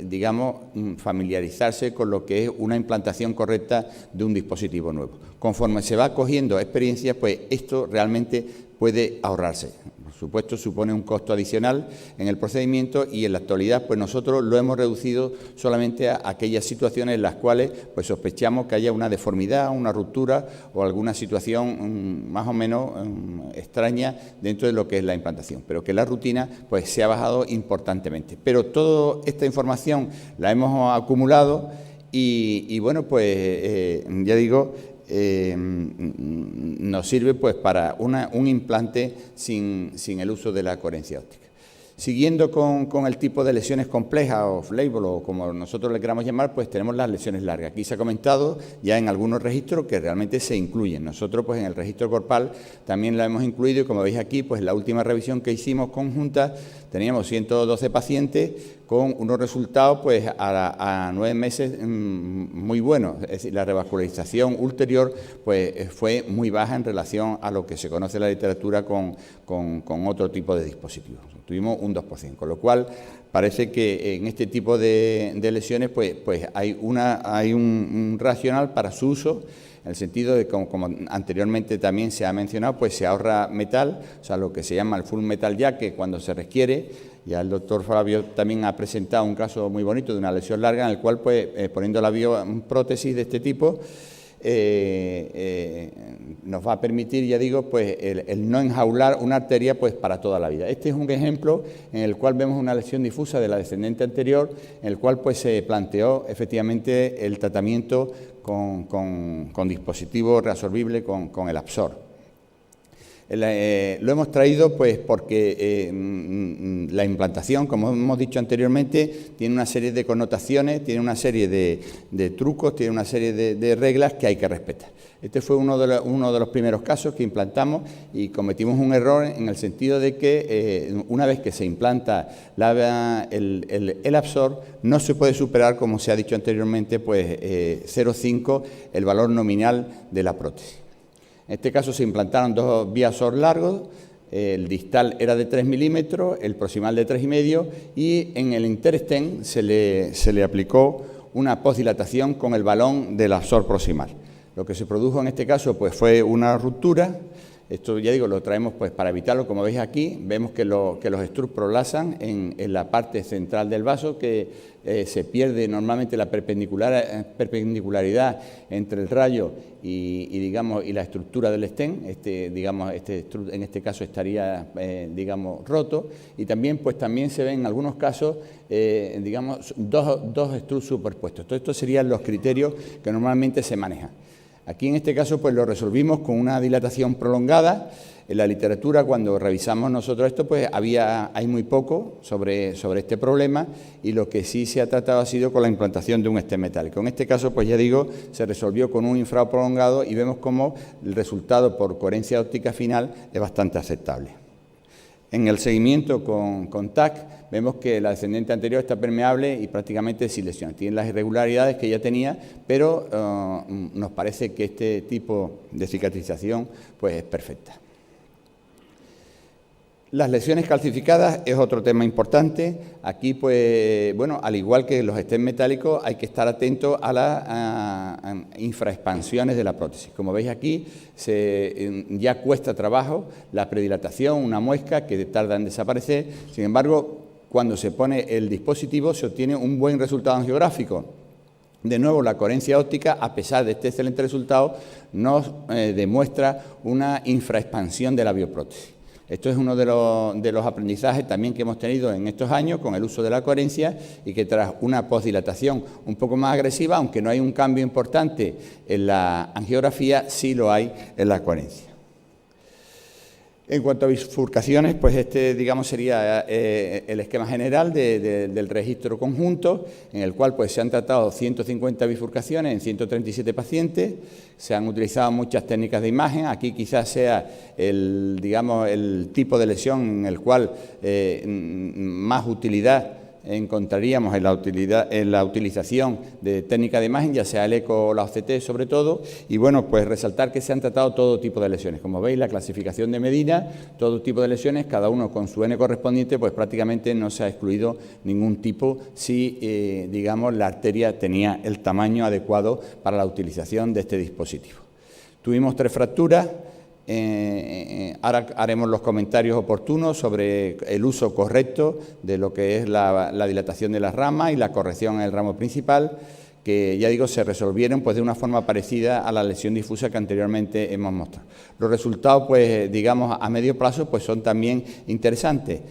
digamos, familiarizarse con lo que es una implantación correcta de un dispositivo nuevo. Conforme se va cogiendo experiencia, pues esto realmente puede ahorrarse. Por supuesto, supone un costo adicional en el procedimiento, y en la actualidad pues nosotros lo hemos reducido solamente a aquellas situaciones en las cuales pues sospechamos que haya una deformidad, una ruptura o alguna situación más o menos extraña dentro de lo que es la implantación, pero que la rutina pues se ha bajado importantemente. Pero toda esta información la hemos acumulado y bueno, pues ya digo, nos sirve pues para un implante sin el uso de la coherencia óptica. Siguiendo con el tipo de lesiones complejas, off-label o como nosotros le queramos llamar, pues tenemos las lesiones largas. Aquí se ha comentado ya en algunos registros que realmente se incluyen. Nosotros pues en el registro corpal también la hemos incluido, y como veis aquí, pues la última revisión que hicimos conjunta teníamos 112 pacientes con unos resultados pues a 9 meses muy buenos. Es decir, la revascularización ulterior pues fue muy baja en relación a lo que se conoce en la literatura con otro tipo de dispositivos. Tuvimos un 2%, con lo cual parece que en este tipo de lesiones pues hay un racional para su uso, en el sentido de como anteriormente también se ha mencionado, pues se ahorra metal, o sea, lo que se llama el full metal jack, que cuando se requiere, ya el doctor Fabio también ha presentado un caso muy bonito de una lesión larga en el cual pues poniendo la prótesis de este tipo nos va a permitir, ya digo, pues el no enjaular una arteria pues para toda la vida. Este es un ejemplo en el cual vemos una lesión difusa de la descendente anterior, en el cual pues se planteó efectivamente el tratamiento con dispositivo reabsorbible con el Absorb. Lo hemos traído pues porque la implantación, como hemos dicho anteriormente, tiene una serie de connotaciones, tiene una serie de trucos, tiene una serie de reglas que hay que respetar. Este fue uno de los primeros casos que implantamos y cometimos un error en el sentido de que una vez que se implanta el Absorb, no se puede superar, como se ha dicho anteriormente, pues 0,5 el valor nominal de la prótesis. En este caso se implantaron dos Biabsorb largos, el distal era de 3 milímetros, el proximal de 3,5 y en el interstem se le aplicó una postdilatación con el balón del Absorb proximal. Lo que se produjo en este caso pues fue una ruptura. Esto, ya digo, lo traemos pues para evitarlo. Como veis aquí, vemos que los extrus prolasan en la parte central del vaso, que se pierde normalmente la perpendicularidad entre el rayo y la estructura del stent. En este caso estaría, roto. Y también se ven en algunos casos, dos extrus superpuestos. Todo esto serían los criterios que normalmente se manejan. Aquí en este caso pues lo resolvimos con una dilatación prolongada. En la literatura, cuando revisamos nosotros esto, pues hay muy poco sobre este problema y lo que sí se ha tratado ha sido con la implantación de un stent metálico. En este caso, pues ya digo, se resolvió con un infrado prolongado y vemos como el resultado por coherencia óptica final es bastante aceptable. En el seguimiento con TAC vemos que la descendente anterior está permeable y prácticamente sin lesiones. Tiene las irregularidades que ya tenía, pero nos parece que este tipo de cicatrización pues, es perfecta. Las lesiones calcificadas es otro tema importante. Aquí, pues, bueno, al igual que los stents metálicos, hay que estar atento a las infraexpansiones de la prótesis. Como veis aquí, ya cuesta trabajo la predilatación, una muesca que tarda en desaparecer. Sin embargo, cuando se pone el dispositivo, se obtiene un buen resultado angiográfico. De nuevo, la coherencia óptica, a pesar de este excelente resultado, nos demuestra una infraexpansión de la bioprótesis. Esto es uno de los aprendizajes también que hemos tenido en estos años con el uso de la coherencia y que tras una postdilatación un poco más agresiva, aunque no hay un cambio importante en la angiografía, sí lo hay en la coherencia. En cuanto a bifurcaciones, pues sería el esquema general del registro conjunto, en el cual pues se han tratado 150 bifurcaciones en 137 pacientes, se han utilizado muchas técnicas de imagen. Aquí quizás sea el tipo de lesión en el cual más utilidad encontraríamos en la utilización de técnica de imagen, ya sea el eco o la OCT sobre todo, y bueno, pues resaltar que se han tratado todo tipo de lesiones. Como veis, la clasificación de Medina, todo tipo de lesiones, cada uno con su N correspondiente, pues prácticamente no se ha excluido ningún tipo si, la arteria tenía el tamaño adecuado para la utilización de este dispositivo. Tuvimos 3 fracturas. Ahora haremos los comentarios oportunos sobre el uso correcto de lo que es la dilatación de las ramas y la corrección en el ramo principal, que ya digo se resolvieron pues de una forma parecida a la lesión difusa que anteriormente hemos mostrado. Los resultados pues a medio plazo pues son también interesantes.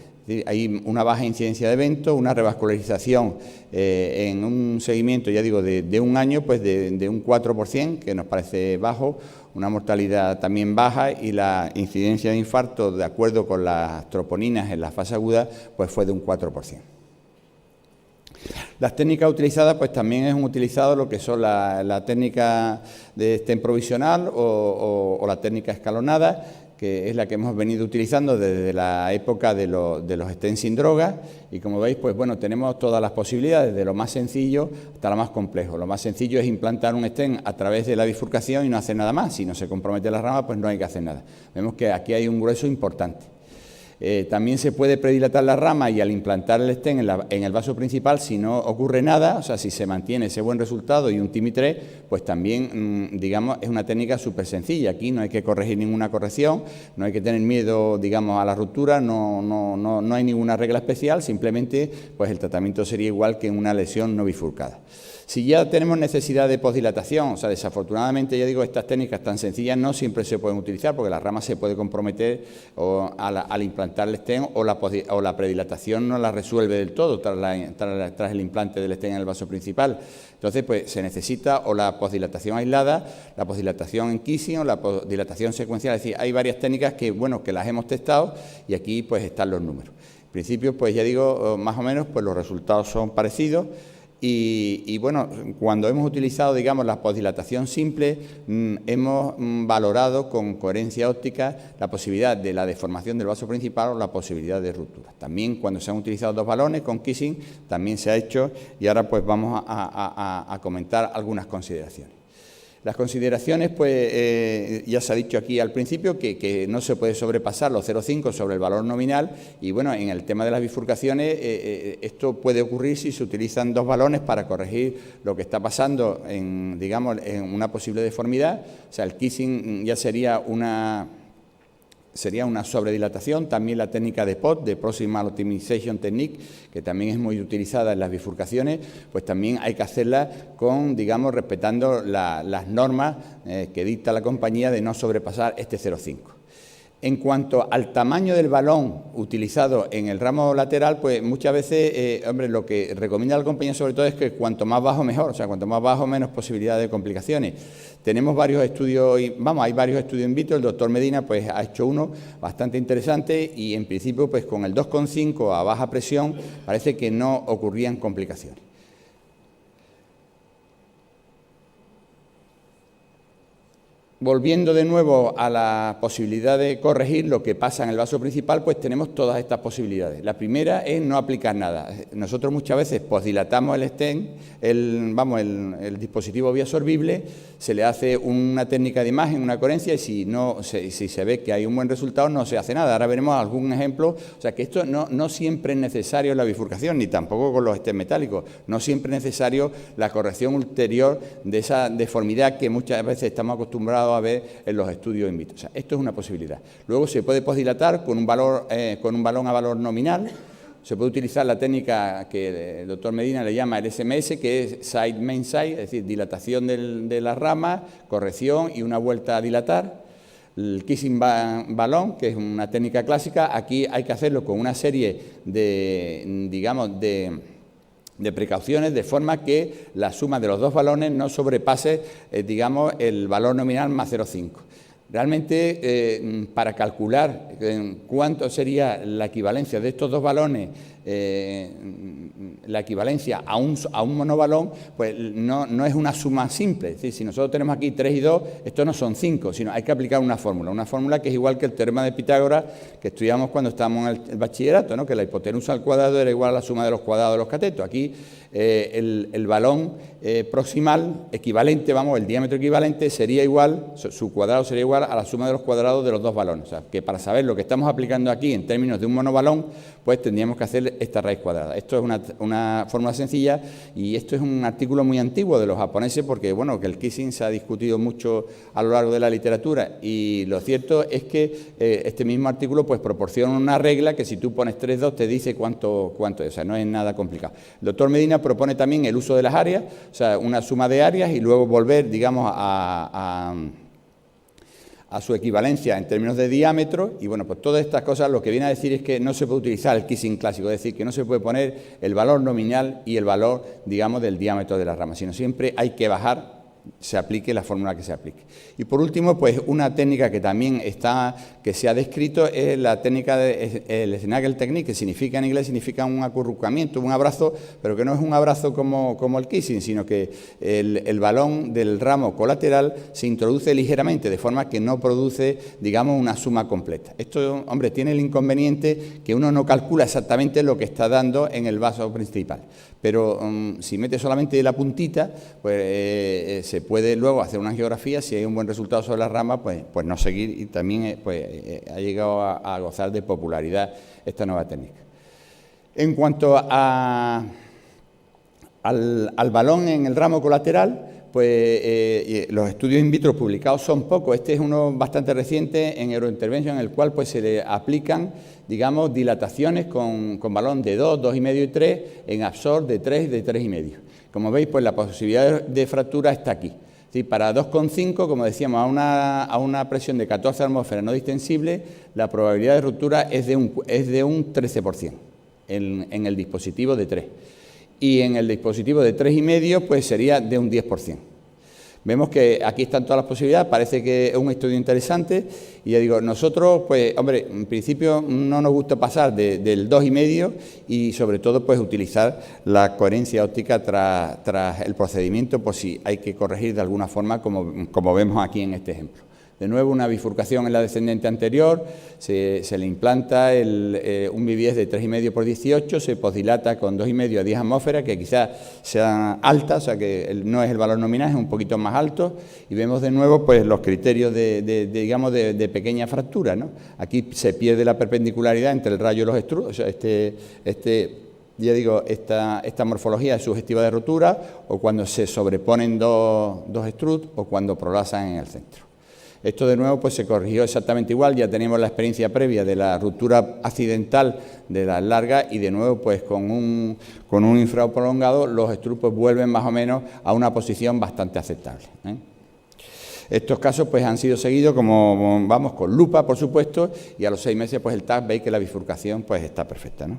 Hay una baja incidencia de eventos, una revascularización en un seguimiento, ya digo, de un año, pues de un 4%, que nos parece bajo, una mortalidad también baja y la incidencia de infarto, de acuerdo con las troponinas en la fase aguda, pues fue de un 4%. Las técnicas utilizadas, pues también es utilizado lo que son la técnica de stent provisional o la técnica escalonada, que es la que hemos venido utilizando desde la época de los stents sin droga, y como veis, pues bueno, tenemos todas las posibilidades, de lo más sencillo hasta lo más complejo. Lo más sencillo es implantar un stent a través de la bifurcación y no hacer nada más. Si no se compromete la rama, pues no hay que hacer nada. Vemos que aquí hay un grueso importante. También se puede predilatar la rama y al implantar el stent en el vaso principal, si no ocurre nada, o sea, si se mantiene ese buen resultado y un TIMI-3, pues también, es una técnica súper sencilla. Aquí no hay que corregir ninguna corrección, no hay que tener miedo, a la ruptura, no hay ninguna regla especial, simplemente pues el tratamiento sería igual que en una lesión no bifurcada. Si ya tenemos necesidad de posdilatación, o sea, desafortunadamente, ya digo, estas técnicas tan sencillas no siempre se pueden utilizar porque la rama se puede comprometer al implantar el stent o la predilatación no la resuelve del todo tras el implante del stent en el vaso principal. Entonces, pues se necesita o la posdilatación aislada, la posdilatación en kissing o la posdilatación secuencial. Es decir, hay varias técnicas que, bueno, que las hemos testado y aquí pues están los números. En principio, pues ya digo, más o menos, pues los resultados son parecidos. Y bueno, cuando hemos utilizado, digamos, la posdilatación simple, hemos valorado con coherencia óptica la posibilidad de la deformación del vaso principal o la posibilidad de ruptura. También cuando se han utilizado 2 balones con kissing, también se ha hecho y ahora pues vamos a comentar algunas consideraciones. Las consideraciones, pues ya se ha dicho aquí al principio que no se puede sobrepasar los 0,5 sobre el valor nominal y bueno, en el tema de las bifurcaciones esto puede ocurrir si se utilizan 2 balones para corregir lo que está pasando en, digamos, en una posible deformidad. O sea, el kissing ya sería una sobredilatación. También la técnica de POT, de Proximal Optimization Technique, que también es muy utilizada en las bifurcaciones, pues también hay que hacerla con, digamos, respetando las normas que dicta la compañía de no sobrepasar este 0,5. En cuanto al tamaño del balón utilizado en el ramo lateral, pues muchas veces, hombre, lo que recomienda la compañía sobre todo es que cuanto más bajo mejor, o sea, cuanto más bajo menos posibilidad de complicaciones. Tenemos varios estudios, hay varios estudios in vitro, el doctor Medina pues ha hecho uno bastante interesante y en principio pues con el 2,5 a baja presión parece que no ocurrían complicaciones. Volviendo de nuevo a la posibilidad de corregir lo que pasa en el vaso principal, pues tenemos todas estas posibilidades. La primera es no aplicar nada. Nosotros muchas veces posdilatamos el stent, el dispositivo bioabsorbible, se le hace una técnica de imagen, una coherencia, y si se ve que hay un buen resultado, no se hace nada. Ahora veremos algún ejemplo. O sea, que esto no siempre es necesario la bifurcación, ni tampoco con los stents metálicos. No siempre es necesario la corrección ulterior de esa deformidad que muchas veces estamos acostumbrados a ver en los estudios in vitro. O sea, esto es una posibilidad. Luego se puede posdilatar con un balón a valor nominal. Se puede utilizar la técnica que el doctor Medina le llama el SMS, que es side main side, es decir, dilatación de la rama, corrección y una vuelta a dilatar. El kissing balón, que es una técnica clásica, aquí hay que hacerlo con una serie de, digamos, de precauciones, de forma que la suma de los 2 balones no sobrepase, digamos, el valor nominal más 0,5. Realmente, para calcular cuánto sería la equivalencia de estos 2 balones, la equivalencia a un monobalón, pues no es una suma simple. Es decir, si nosotros tenemos aquí 3 y 2, esto no son 5, sino hay que aplicar una fórmula que es igual que el teorema de Pitágoras que estudiamos cuando estábamos en el bachillerato, ¿no? Que la hipotenusa al cuadrado era igual a la suma de los cuadrados de los catetos. Aquí el balón proximal equivalente, el diámetro equivalente sería igual, su cuadrado sería igual a la suma de los cuadrados de los 2 balones. O sea, que para saber lo que estamos aplicando aquí en términos de un monobalón, pues tendríamos que hacer esta raíz cuadrada. Esto es una fórmula sencilla y esto es un artículo muy antiguo de los japoneses porque, bueno, que el kissing se ha discutido mucho a lo largo de la literatura y lo cierto es que este mismo artículo pues proporciona una regla que si tú pones 3,2 te dice cuánto es, o sea, no es nada complicado. El doctor Medina propone también el uso de las áreas, o sea, una suma de áreas y luego volver, digamos, a su equivalencia en términos de diámetro y bueno, pues todas estas cosas lo que viene a decir es que no se puede utilizar el kissing clásico, es decir, que no se puede poner el valor nominal y el valor, digamos, del diámetro de la rama, sino siempre hay que bajar, se aplique la fórmula que se aplique. Y por último, pues una técnica que también que se ha descrito es la técnica del Snuggle Technique, que significa en inglés, significa un acurrucamiento, un abrazo, pero que no es un abrazo como el kissing, sino que el balón del ramo colateral se introduce ligeramente, de forma que no produce, digamos, una suma completa. Esto, hombre, tiene el inconveniente que uno no calcula exactamente lo que está dando en el vaso principal, pero si mete solamente la puntita, pues se puede luego hacer una angiografía, si hay un buen resultado sobre la rama, pues no seguir y también ha llegado a gozar de popularidad esta nueva técnica. En cuanto al balón en el ramo colateral, pues los estudios in vitro publicados son pocos. Este es uno bastante reciente en Eurointervention, en el cual pues se le aplican, digamos, dilataciones con balón de 2, 2,5 y 3, en absorb de 3 y de 3,5. Como veis, pues la posibilidad de fractura está aquí. Es decir, para 2,5, como decíamos, a una presión de 14 atmósferas no distensible, la probabilidad de ruptura es de un 13% en el dispositivo de 3. Y en el dispositivo de 3,5, pues sería de un 10%. Vemos que aquí están todas las posibilidades, parece que es un estudio interesante y ya digo, nosotros, pues, hombre, en principio no nos gusta pasar del 2,5 y sobre todo, pues, utilizar la coherencia óptica tras el procedimiento por si hay que corregir de alguna forma, como vemos aquí en este ejemplo. De nuevo, una bifurcación en la descendente anterior, se le implanta un BBS de 3,5 por 18, se posdilata con 2,5 a 10 atmósferas, que quizás sean altas, o sea que no es el valor nominal, es un poquito más alto, y vemos de nuevo pues los criterios digamos, de pequeña fractura, ¿no? Aquí se pierde la perpendicularidad entre el rayo y los extrudos, o sea, ya digo, esta morfología es sugestiva de rotura, o cuando se sobreponen dos extrudos, o cuando prolasan en el centro. Esto de nuevo pues se corrigió exactamente igual, ya teníamos la experiencia previa de la ruptura accidental de las largas y de nuevo pues con un infrarrojo prolongado los extrudos pues vuelven más o menos a una posición bastante aceptable, ¿eh? Estos casos pues han sido seguidos como vamos con lupa, por supuesto, y a los 6 meses pues el TAC veis que la bifurcación pues está perfecta, ¿no?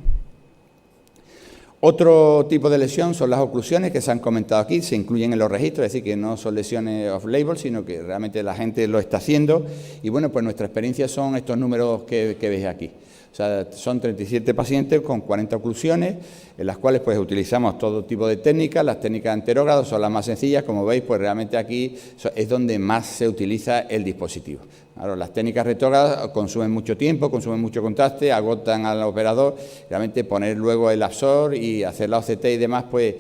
Otro tipo de lesión son las oclusiones que se han comentado aquí, se incluyen en los registros, es decir, que no son lesiones off-label, sino que realmente la gente lo está haciendo. Y bueno, pues nuestra experiencia son estos números que veis aquí. O sea, son 37 pacientes con 40 oclusiones, en las cuales pues utilizamos todo tipo de técnicas. Las técnicas anterógradas son las más sencillas, como veis, pues realmente aquí es donde más se utiliza el dispositivo. Claro, las técnicas retrógradas consumen mucho tiempo, consumen mucho contraste, agotan al operador. Realmente poner luego el absor y hacer la OCT y demás, pues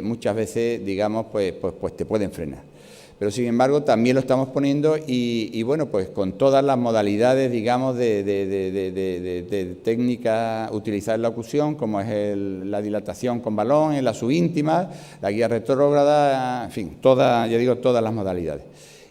muchas veces, digamos, pues te pueden frenar. Pero, sin embargo, también lo estamos poniendo y bueno, pues con todas las modalidades, digamos, de técnica utilizar en la oclusión, como es la dilatación con balón, en la subíntima, la guía retrógrada, en fin, todas las modalidades.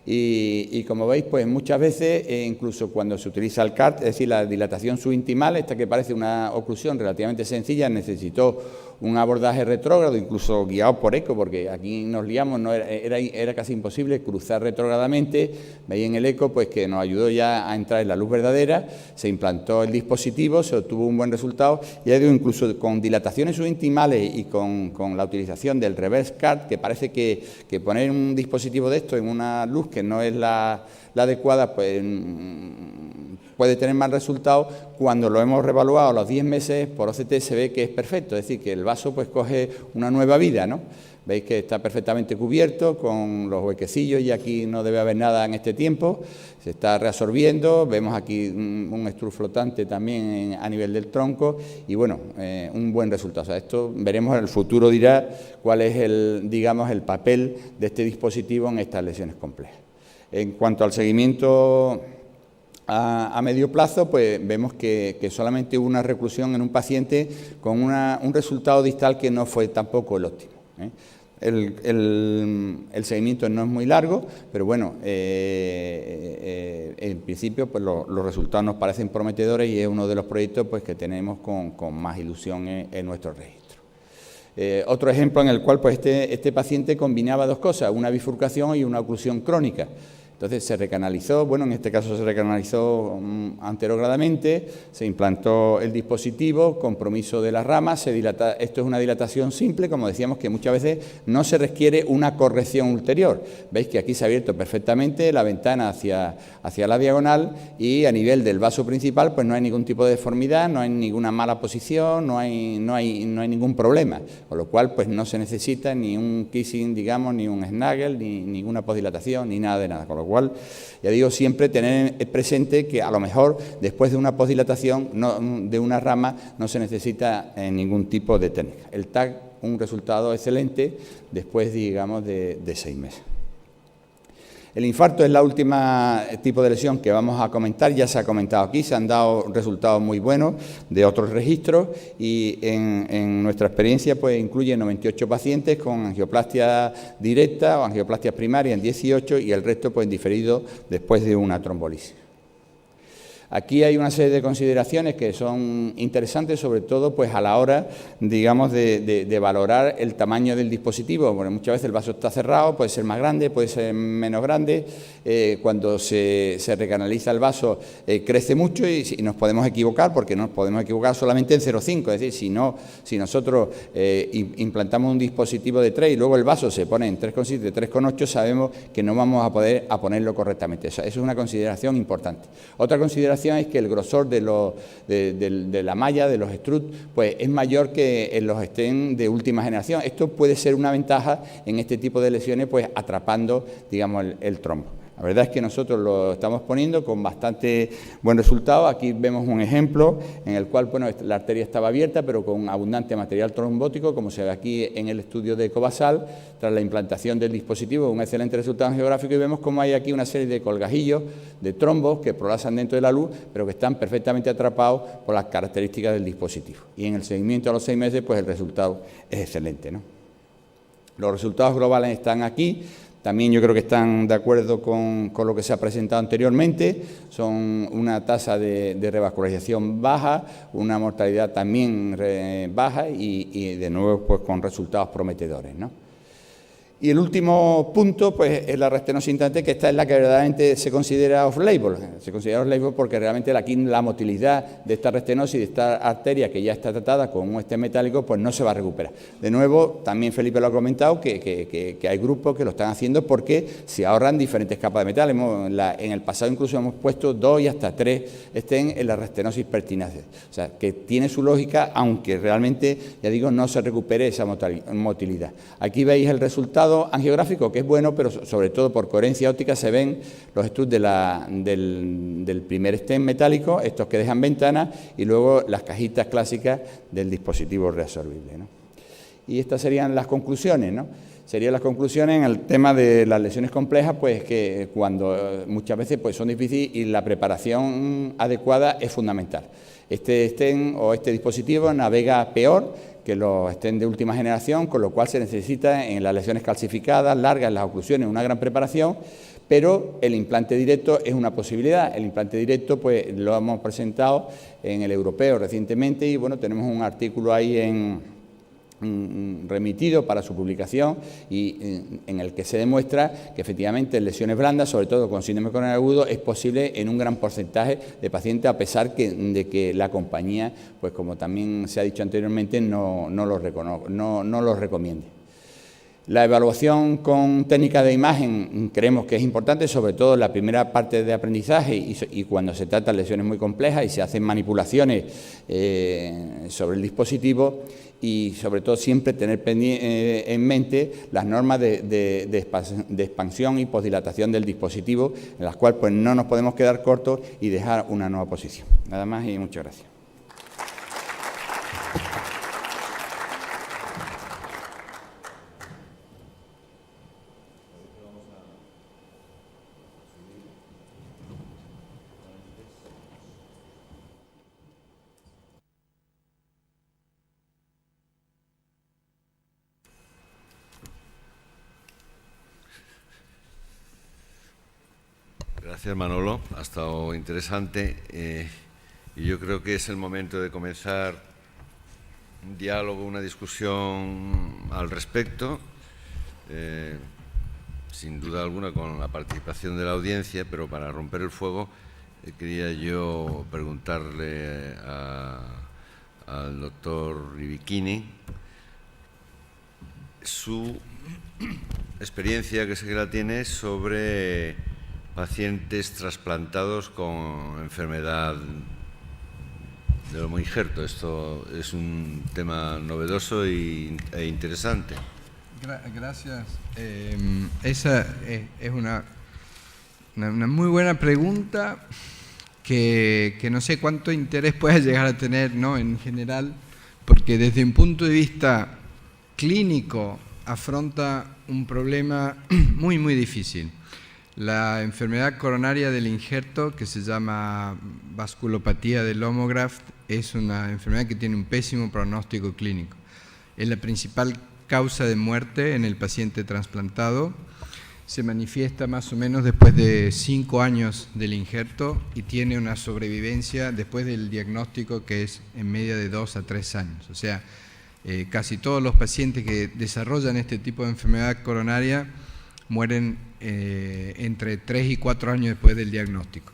Y como veis, pues muchas veces, incluso cuando se utiliza el CART, es decir, la dilatación subintimal, esta que parece una oclusión relativamente sencilla, necesitó un abordaje retrógrado, incluso guiado por eco, porque aquí nos liamos, era casi imposible cruzar retrógradamente. Veis en el eco pues que nos ayudó ya a entrar en la luz verdadera, se implantó el dispositivo, se obtuvo un buen resultado, y ya digo, incluso con dilataciones subintimales y con la utilización del reverse CART, que parece que poner un dispositivo de esto en una luz que no es la adecuada, pues puede tener mal resultado. Cuando lo hemos reevaluado a los 10 meses por OCT se ve que es perfecto, es decir, que el vaso pues coge una nueva vida, ¿no? Veis que está perfectamente cubierto con los huequecillos y aquí no debe haber nada en este tiempo, se está reabsorbiendo, vemos aquí un extrudo flotante también a nivel del tronco y bueno, un buen resultado. O sea, esto veremos en el futuro, dirá cuál es el papel de este dispositivo en estas lesiones complejas. En cuanto al seguimiento a medio plazo, pues vemos que solamente hubo una reclusión en un paciente con un resultado distal que no fue tampoco el óptimo, ¿eh? El seguimiento no es muy largo, pero bueno, en principio pues los resultados nos parecen prometedores y es uno de los proyectos pues que tenemos con más ilusión en nuestro registro. Otro ejemplo en el cual pues este paciente combinaba dos cosas, una bifurcación y una oclusión crónica. Entonces se recanalizó, bueno, en este caso se recanalizó anterogradamente, se implantó el dispositivo, compromiso de las ramas, esto es una dilatación simple, como decíamos, que muchas veces no se requiere una corrección ulterior. Veis que aquí se ha abierto perfectamente la ventana hacia la diagonal y a nivel del vaso principal pues no hay ningún tipo de deformidad, no hay ninguna mala posición, no hay ningún problema, con lo cual pues no se necesita ni un kissing, digamos, ni un snaggle, ni ninguna posdilatación, ni nada de nada, con lo cual, ya digo, siempre tener presente que a lo mejor después de una posdilatación de una rama no se necesita ningún tipo de técnica. El TAC, un resultado excelente después, digamos, de 6 meses. El infarto es la última tipo de lesión que vamos a comentar, ya se ha comentado aquí, se han dado resultados muy buenos de otros registros y en nuestra experiencia pues incluye 98 pacientes con angioplastia directa o angioplastia primaria en 18 y el resto pues diferido después de una trombolisis. Aquí hay una serie de consideraciones que son interesantes, sobre todo pues a la hora, digamos, de valorar el tamaño del dispositivo. Bueno, muchas veces el vaso está cerrado, puede ser más grande, puede ser menos grande. Cuando se recanaliza el vaso crece mucho y nos podemos equivocar, porque nos podemos equivocar solamente en 0,5. Es decir, si nosotros implantamos un dispositivo de 3 y luego el vaso se pone en 3,7, 3,8, sabemos que no vamos a poder ponerlo correctamente. Eso es una consideración importante. Otra consideración es que el grosor de la malla, de los struts, pues es mayor que en los stents de última generación. Esto puede ser una ventaja en este tipo de lesiones, pues atrapando, digamos, el trombo. La verdad es que nosotros lo estamos poniendo con bastante buen resultado. Aquí vemos un ejemplo en el cual, bueno, la arteria estaba abierta, pero con abundante material trombótico, como se ve aquí en el estudio de Cobasal, tras la implantación del dispositivo, un excelente resultado geográfico, y vemos cómo hay aquí una serie de colgajillos, de trombos que prolasan dentro de la luz, pero que están perfectamente atrapados por las características del dispositivo. Y en el seguimiento a los 6 meses, pues el resultado es excelente, ¿no? Los resultados globales están aquí. También yo creo que están de acuerdo con lo que se ha presentado anteriormente. Son una tasa de revascularización baja, una mortalidad también baja y de nuevo pues con resultados prometedores, ¿no? Y el último punto, pues, es la restenosis intrante, que esta es la que verdaderamente se considera off-label. Se considera off-label porque realmente aquí la motilidad de esta restenosis, de esta arteria que ya está tratada con un stent metálico, pues no se va a recuperar. De nuevo, también Felipe lo ha comentado, que hay grupos que lo están haciendo porque se ahorran diferentes capas de metal. En el pasado incluso hemos puesto 2 y hasta 3 stents en la restenosis pertinace. O sea, que tiene su lógica, aunque realmente, ya digo, no se recupere esa motilidad. Aquí veis el resultado angiográfico, que es bueno, pero sobre todo por coherencia óptica se ven los struts del primer stent metálico, estos que dejan ventanas, y luego las cajitas clásicas del dispositivo reabsorbible, ¿no? Y estas serían las conclusiones, ¿no? Serían las conclusiones en el tema de las lesiones complejas, pues que cuando muchas veces pues son difíciles y la preparación adecuada es fundamental. Este stent o este dispositivo navega peor que los stents de última generación, con lo cual se necesita en las lesiones calcificadas, largas, en las oclusiones, una gran preparación, pero el implante directo es una posibilidad. El implante directo pues lo hemos presentado en el europeo recientemente y bueno, tenemos un artículo ahí remitido para su publicación y en el que se demuestra que efectivamente en lesiones blandas, sobre todo con síndrome coronario agudo, es posible en un gran porcentaje de pacientes, a pesar de que la compañía, pues como también se ha dicho anteriormente, no los recomiende. La evaluación con técnicas de imagen creemos que es importante, sobre todo en la primera parte de aprendizaje y cuando se tratan lesiones muy complejas y se hacen manipulaciones sobre el dispositivo, y sobre todo siempre tener en mente las normas de expansión y posdilatación del dispositivo, en las cuales pues no nos podemos quedar cortos y dejar una nueva posición. Nada más y muchas gracias. Gracias, Manolo. Ha estado interesante y yo creo que es el momento de comenzar un diálogo, una discusión al respecto, sin duda alguna con la participación de la audiencia, pero para romper el fuego quería yo preguntarle al doctor Rivichini su experiencia, que sé que la tiene, sobre pacientes trasplantados con enfermedad del homoinjerto. Esto es un tema novedoso e interesante. Gracias. Esa es una muy buena pregunta que no sé cuánto interés pueda llegar a tener, ¿no?, en general, porque desde un punto de vista clínico afronta un problema muy, muy difícil. La enfermedad coronaria del injerto, que se llama vasculopatía del Lomograft, es una enfermedad que tiene un pésimo pronóstico clínico. Es la principal causa de muerte en el paciente trasplantado. se manifiesta más o menos después de 5 años del injerto y tiene una sobrevivencia después del diagnóstico que es en media de 2 a 3 años. O sea, casi todos los pacientes que desarrollan este tipo de enfermedad coronaria mueren entre 3 y 4 años después del diagnóstico.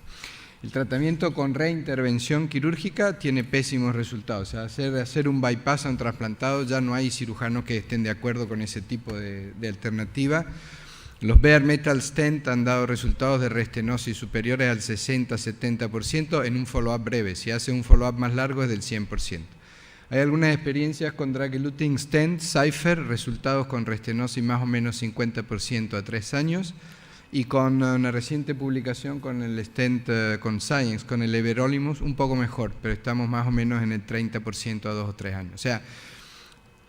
El tratamiento con reintervención quirúrgica tiene pésimos resultados. O sea, hacer un bypass a un trasplantado, ya no hay cirujanos que estén de acuerdo con ese tipo de alternativa. Los bare metal stent han dado resultados de restenosis superiores al 60-70% en un follow-up breve. Si hace un follow-up más largo es del 100%. Hay algunas experiencias con drug-eluting stent, Cypher, resultados con restenosis más o menos 50% a 3 años, y con una reciente publicación con el stent con Science, con el everolimus, un poco mejor, pero estamos más o menos en el 30% a 2 o 3 años. O sea,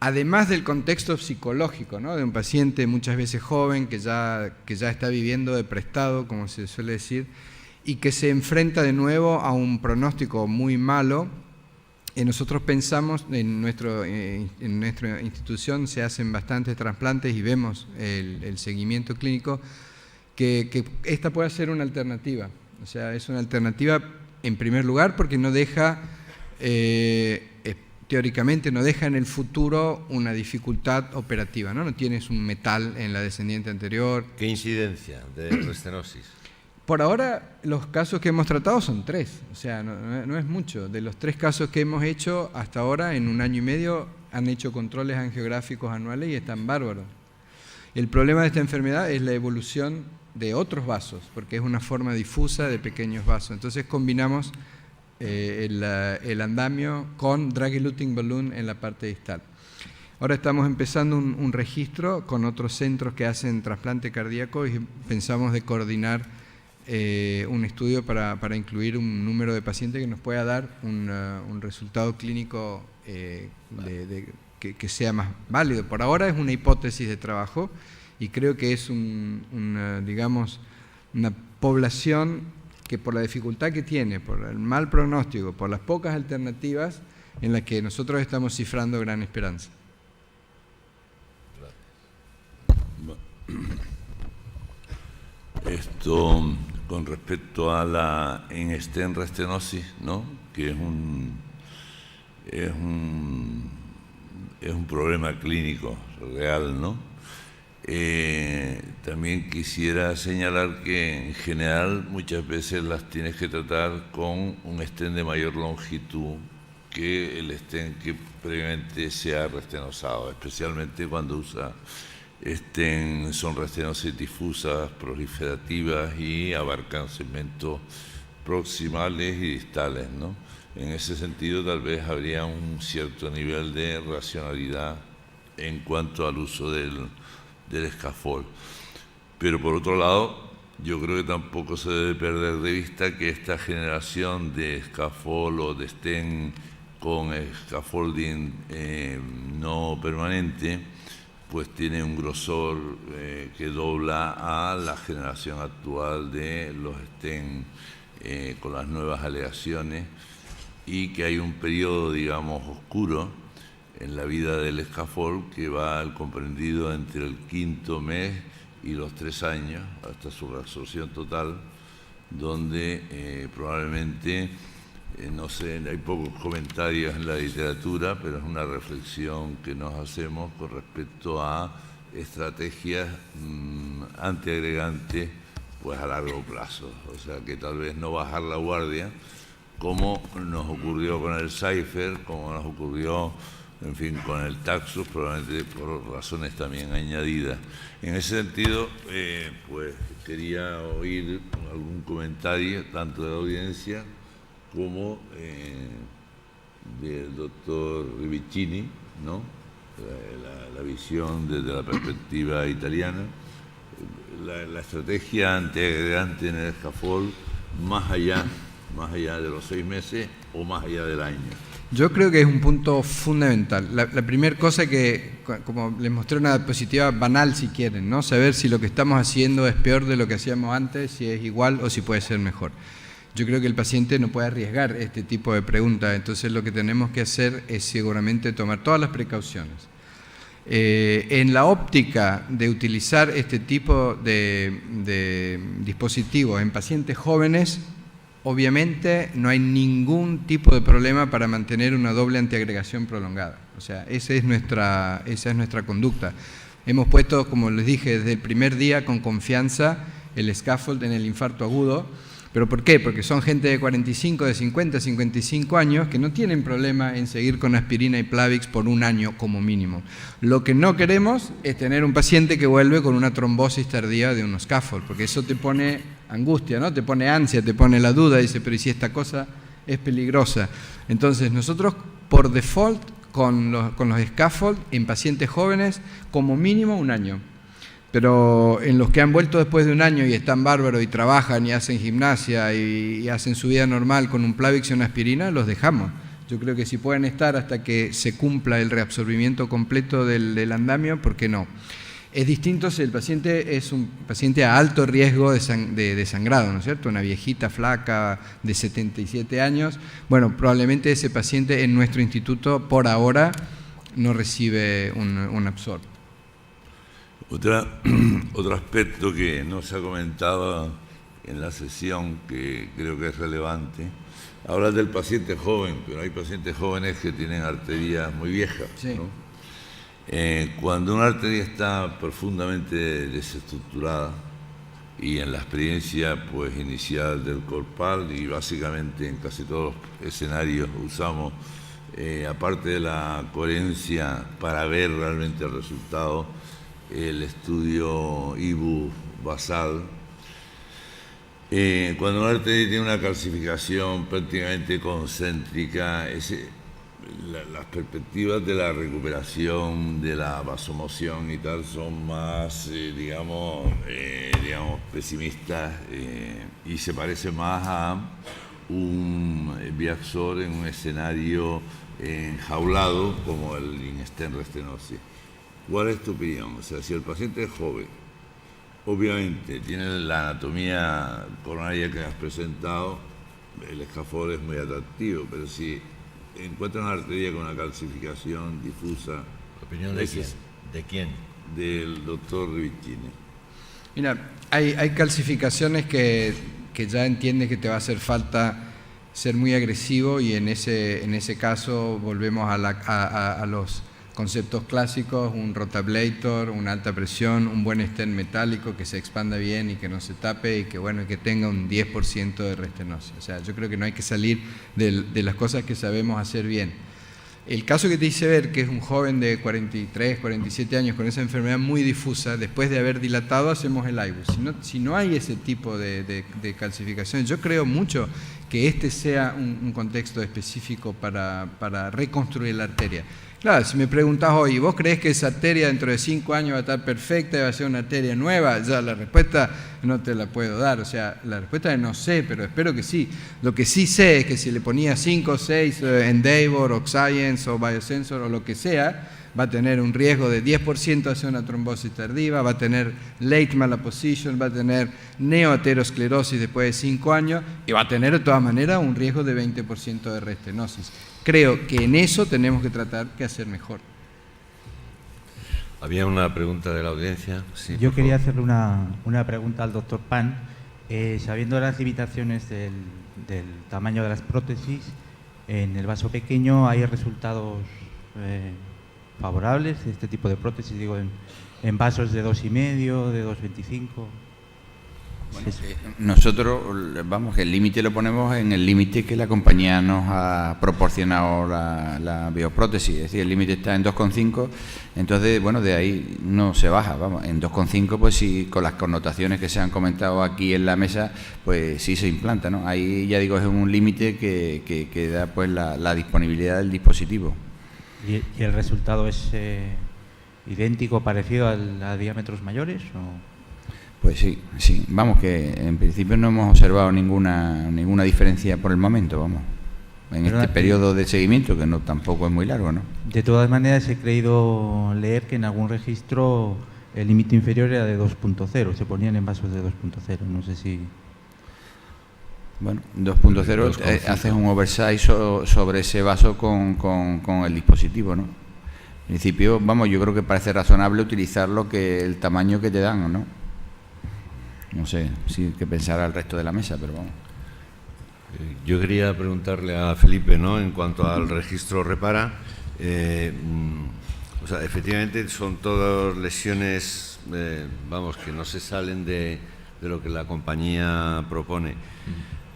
además del contexto psicológico, ¿no?, de un paciente muchas veces joven que ya está viviendo de prestado, como se suele decir, y que se enfrenta de nuevo a un pronóstico muy malo. Nosotros pensamos, en nuestra institución se hacen bastantes trasplantes y vemos el seguimiento clínico, que esta puede ser una alternativa. O sea, es una alternativa en primer lugar porque no deja, teóricamente no deja en el futuro una dificultad operativa, ¿no? No tienes un metal en la descendiente anterior. ¿Qué incidencia de restenosis? Por ahora, los casos que hemos tratado son 3, o sea, no es mucho. De los 3 casos que hemos hecho hasta ahora, en 1 año y medio, han hecho controles angiográficos anuales y están bárbaros. El problema de esta enfermedad es la evolución de otros vasos, porque es una forma difusa de pequeños vasos. Entonces combinamos el andamio con drug-eluting balloon en la parte distal. Ahora estamos empezando un registro con otros centros que hacen trasplante cardíaco y pensamos de coordinar un estudio para incluir un número de pacientes que nos pueda dar un resultado clínico que sea más válido. Por ahora es una hipótesis de trabajo y creo que es digamos, una población que por la dificultad que tiene, por el mal pronóstico, por las pocas alternativas, en las que nosotros estamos cifrando gran esperanza. Esto con respecto a la in-stent restenosis, ¿no?, que es un problema clínico real, ¿no? También quisiera señalar que en general muchas veces las tienes que tratar con un stent de mayor longitud que el stent que previamente se ha restenosado, especialmente cuando son restenosis difusas, proliferativas y abarcan segmentos proximales y distales, ¿no? En ese sentido, tal vez habría un cierto nivel de racionalidad en cuanto al uso del escafol. Pero por otro lado, yo creo que tampoco se debe perder de vista que esta generación de escafol o de stent con scaffolding no permanente, pues tiene un grosor que dobla a la generación actual de los stent con las nuevas aleaciones, y que hay un periodo, digamos, oscuro en la vida del escafol que va comprendido entre el 5º mes y los 3 años, hasta su reabsorción total, donde probablemente, no sé, hay pocos comentarios en la literatura, pero es una reflexión que nos hacemos con respecto a estrategias antiagregantes pues a largo plazo. O sea, que tal vez no bajar la guardia, como nos ocurrió con el Cypher, como nos ocurrió, en fin, con el Taxus, probablemente por razones también añadidas. En ese sentido, pues quería oír algún comentario, tanto de la audiencia como del doctor Rivicini, ¿no?, la visión desde la perspectiva italiana, la estrategia antiagregante en el escafol más allá de los 6 meses o más allá del año. Yo creo que es un punto fundamental. La primera cosa que, como les mostré una diapositiva banal si quieren, ¿no?, saber si lo que estamos haciendo es peor de lo que hacíamos antes, si es igual o si puede ser mejor. Yo creo que el paciente no puede arriesgar este tipo de preguntas, entonces lo que tenemos que hacer es seguramente tomar todas las precauciones. En la óptica de utilizar este tipo de dispositivos en pacientes jóvenes, obviamente no hay ningún tipo de problema para mantener una doble antiagregación prolongada. O sea, esa es nuestra conducta. Hemos puesto, como les dije, desde el primer día con confianza el scaffold en el infarto agudo. ¿Pero por qué? Porque son gente de 45, de 50, 55 años que no tienen problema en seguir con aspirina y Plavix por un año como mínimo. Lo que no queremos es tener un paciente que vuelve con una trombosis tardía de un scaffold, porque eso te pone angustia, ¿no? Te pone ansia, te pone la duda, dice, pero ¿y si esta cosa es peligrosa? Entonces nosotros, por default, con los scaffold en pacientes jóvenes, como mínimo un año. Pero en los que han vuelto después de un año y están bárbaros y trabajan y hacen gimnasia y hacen su vida normal con un Plavix y una aspirina, los dejamos. Yo creo que si pueden estar hasta que se cumpla el reabsorbimiento completo del andamio, ¿por qué no? Es distinto si el paciente es un paciente a alto riesgo de sangrado, ¿no es cierto? Una viejita flaca de 77 años. Bueno, probablemente ese paciente en nuestro instituto por ahora no recibe un absorb. Otro aspecto que no se ha comentado en la sesión, que creo que es relevante, hablas del paciente joven, pero hay pacientes jóvenes que tienen arterias muy viejas, sí, ¿no? Cuando una arteria está profundamente desestructurada, y en la experiencia pues inicial del Corpal, y básicamente en casi todos los escenarios usamos, aparte de la coherencia para ver realmente el resultado, el estudio IBU basal. Cuando una arteria tiene una calcificación prácticamente concéntrica, las perspectivas de la recuperación de la vasomoción y tal son más, digamos, pesimistas, y se parece más a un Viaxor en un escenario enjaulado como el in-stent restenosis. ¿Cuál es tu opinión? O sea, si el paciente es joven, obviamente tiene la anatomía coronaria que has presentado, el scaffold es muy atractivo, pero si encuentra una arteria con una calcificación difusa... ¿Opinión de quién? ¿De quién? Del doctor Rivicini. Mira, hay calcificaciones que ya entiendes que te va a hacer falta ser muy agresivo, y en ese caso volvemos a los conceptos clásicos: un rotablator, una alta presión, un buen stent metálico que se expanda bien y que no se tape, y que bueno, que tenga un 10% de restenosis. O sea, yo creo que no hay que salir de las cosas que sabemos hacer bien. El caso que te hice ver, que es un joven de 43, 47 años con esa enfermedad muy difusa, después de haber dilatado hacemos el IBU. Si no hay ese tipo de calcificación, yo creo mucho que este sea un contexto específico para reconstruir la arteria. Claro, si me preguntas hoy, ¿vos crees que esa arteria dentro de 5 años va a estar perfecta y va a ser una arteria nueva? Ya la respuesta no te la puedo dar. O sea, la respuesta es no sé, pero espero que sí. Lo que sí sé es que si le ponía 5 o 6 Endeavor o Science o Biosensor o lo que sea, va a tener un riesgo de 10% de hacer una trombosis tardiva, va a tener late malaposition, va a tener neoaterosclerosis después de 5 años, y va a tener de todas maneras un riesgo de 20% de restenosis. Creo que en eso tenemos que tratar de hacer mejor. Había una pregunta de la audiencia. Sí, yo quería hacerle una pregunta al doctor Pan. Sabiendo las limitaciones del tamaño de las prótesis, en el vaso pequeño hay resultados favorables de este tipo de prótesis, digo, en vasos de 2,5, de 2,25. Bueno, nosotros, vamos, el límite lo ponemos en el límite que la compañía nos ha proporcionado la bioprótesis, es decir, el límite está en 2,5, entonces, bueno, de ahí no se baja, vamos, en 2,5, pues sí, con las connotaciones que se han comentado aquí en la mesa, pues sí se implanta, ¿no? Ahí, ya digo, es un límite que da, pues, la disponibilidad del dispositivo. ¿Y el resultado es idéntico, parecido a diámetros mayores, o...? Pues sí, vamos, que en principio no hemos observado ninguna diferencia por el momento, vamos, en este periodo de seguimiento, que no tampoco es muy largo, ¿no? De todas maneras, he creído leer que en algún registro el límite inferior era de 2,0, se ponían en vasos de 2,0, no sé si... Bueno, 2,0 haces un oversize sobre ese vaso con el dispositivo, ¿no? En principio, vamos, yo creo que parece razonable utilizar el tamaño que te dan, ¿no? No sé si que pensará el resto de la mesa, pero vamos. Yo quería preguntarle a Felipe, ¿no?, en cuanto al registro Repara, o sea, efectivamente son todas lesiones, vamos, que no se salen de lo que la compañía propone,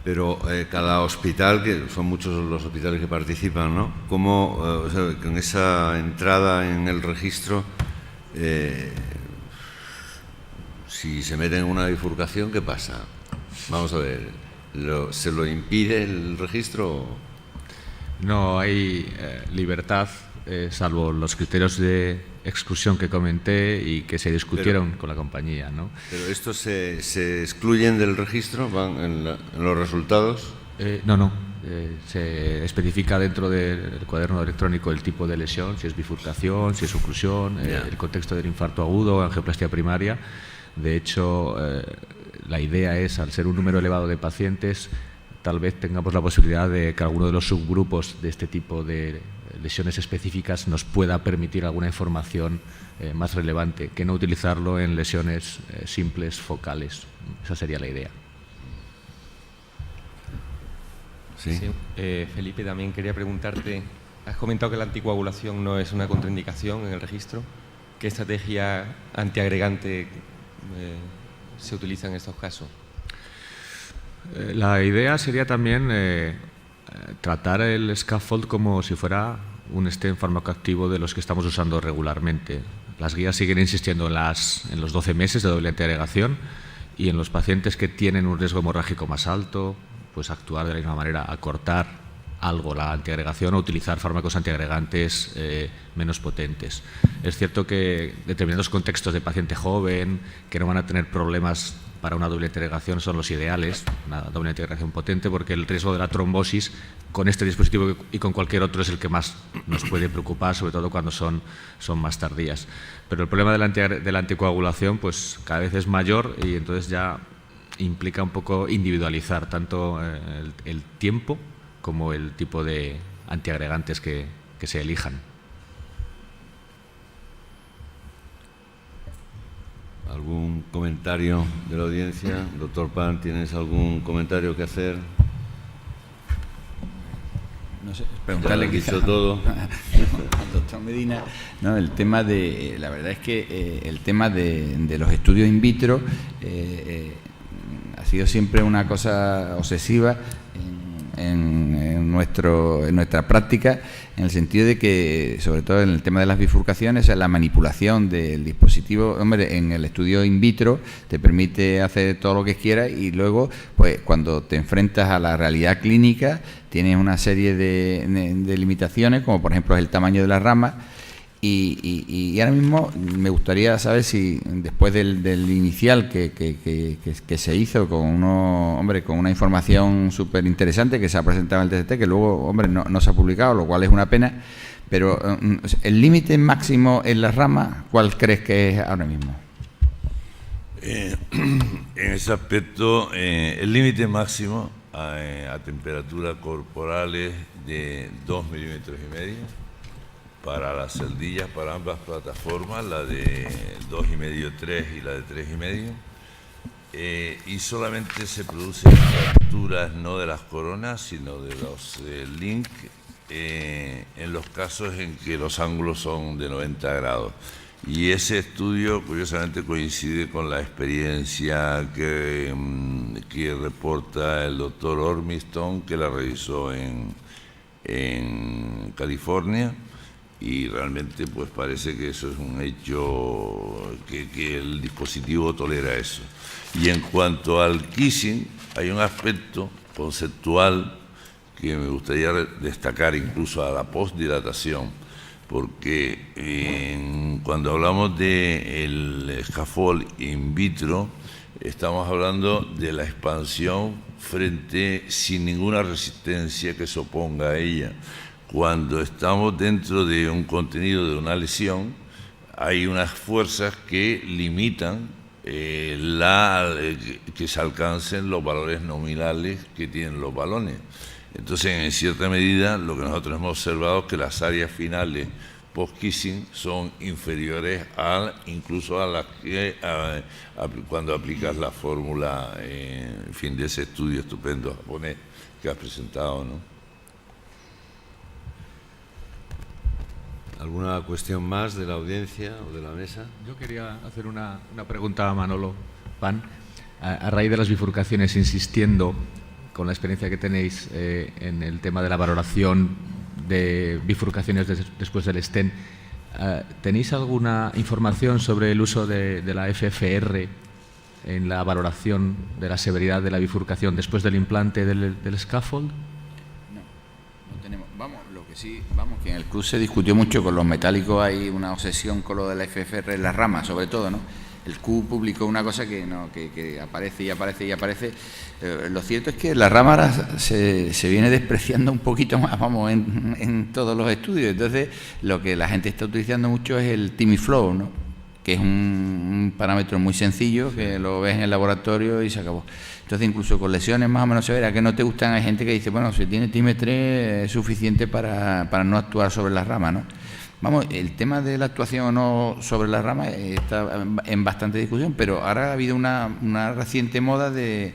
pero cada hospital, que son muchos los hospitales que participan, ¿no?, ¿cómo, o sea, con esa entrada en el registro, si se mete en una bifurcación, ¿qué pasa? Vamos a ver, ¿se lo impide el registro? No hay libertad, salvo los criterios de exclusión que comenté y que se discutieron con la compañía, ¿no? ¿Pero estos se excluyen del registro? ¿Van en los resultados? No. Se especifica dentro del cuaderno electrónico el tipo de lesión, si es bifurcación, si es oclusión, el contexto del infarto agudo, angioplastia primaria. De hecho, la idea es, al ser un número elevado de pacientes, tal vez tengamos la posibilidad de que alguno de los subgrupos de este tipo de lesiones específicas nos pueda permitir alguna información más relevante, que no utilizarlo en lesiones simples focales. Esa sería la idea. Sí. Felipe, también quería preguntarte, has comentado que la anticoagulación no es una contraindicación en el registro. ¿Qué estrategia antiagregante se utiliza en estos casos? La idea sería también tratar el scaffold como si fuera un stent farmacoactivo de los que estamos usando regularmente. Las guías siguen insistiendo en los 12 meses de doble antiagregación, y en los pacientes que tienen un riesgo hemorrágico más alto, pues actuar de la misma manera, acortar algo la antiagregación o utilizar fármacos antiagregantes menos potentes. Es cierto que determinados contextos de paciente joven que no van a tener problemas para una doble antiagregación son los ideales, una doble antiagregación potente, porque el riesgo de la trombosis con este dispositivo y con cualquier otro es el que más nos puede preocupar, sobre todo cuando son más tardías. Pero el problema de la anticoagulación pues cada vez es mayor, y entonces ya implica un poco individualizar tanto el tiempo como el tipo de antiagregantes que se elijan. ¿Algún comentario de la audiencia? Doctor Pan, ¿tienes algún comentario que hacer? No sé, preguntarle quizá todo. Al doctor Medina. No, el tema de, la verdad es que el tema de los estudios in vitro ha sido siempre una cosa obsesiva en nuestra práctica, en el sentido de que, sobre todo en el tema de las bifurcaciones, la manipulación del dispositivo, hombre, en el estudio in vitro te permite hacer todo lo que quieras, y luego, pues cuando te enfrentas a la realidad clínica, tienes una serie de limitaciones, como por ejemplo es el tamaño de las ramas. Y ahora mismo me gustaría saber si después del inicial que se hizo con con una información súper interesante que se ha presentado en el TCT, que luego, hombre, no se ha publicado, lo cual es una pena, pero el límite máximo en las ramas, ¿cuál crees que es ahora mismo? En ese aspecto, el límite máximo a temperaturas corporales de 2,5 milímetros para las celdillas, para ambas plataformas, la de 2,5-3 y la de 3,5, y solamente se producen fracturas no de las coronas, sino de los link, en los casos en que los ángulos son de 90 grados. Y ese estudio, curiosamente, coincide con la experiencia que reporta el doctor Ormiston, que la realizó en California. Y realmente pues parece que eso es un hecho, que el dispositivo tolera eso. Y en cuanto al kissing, hay un aspecto conceptual que me gustaría destacar, incluso a la postdilatación, porque cuando hablamos del scaffold in vitro, estamos hablando de la expansión sin ninguna resistencia que se oponga a ella. Cuando estamos dentro de un contenido de una lesión, hay unas fuerzas que limitan que se alcancen los valores nominales que tienen los balones. Entonces, en cierta medida, lo que nosotros hemos observado es que las áreas finales post-kissing son inferiores incluso a las que cuando aplicas la fórmula, en fin, de ese estudio estupendo japonés que has presentado, ¿no? ¿Alguna cuestión más de la audiencia o de la mesa? Yo quería hacer una pregunta a Manolo Pan. A raíz de las bifurcaciones, insistiendo con la experiencia que tenéis en el tema de la valoración de bifurcaciones después del stent, ¿tenéis alguna información sobre el uso de la FFR en la valoración de la severidad de la bifurcación después del implante del scaffold? No tenemos. Vamos, lo que sí, vamos, que en el club se discutió mucho con los metálicos, hay una obsesión con lo de la FFR en las ramas, sobre todo, ¿no? El Q publicó una cosa que aparece y aparece y aparece. Lo cierto es que la rama ahora se viene despreciando un poquito más, vamos, en todos los estudios. Entonces, lo que la gente está utilizando mucho es el Timiflow, ¿no? Que es un parámetro muy sencillo, que lo ves en el laboratorio y se acabó. Entonces, incluso con lesiones más o menos severas que no te gustan, hay gente que dice, bueno, si tiene Time3 es suficiente para no actuar sobre la rama, ¿no? Vamos, el tema de la actuación o no sobre la rama está en bastante discusión, pero ahora ha habido una reciente moda del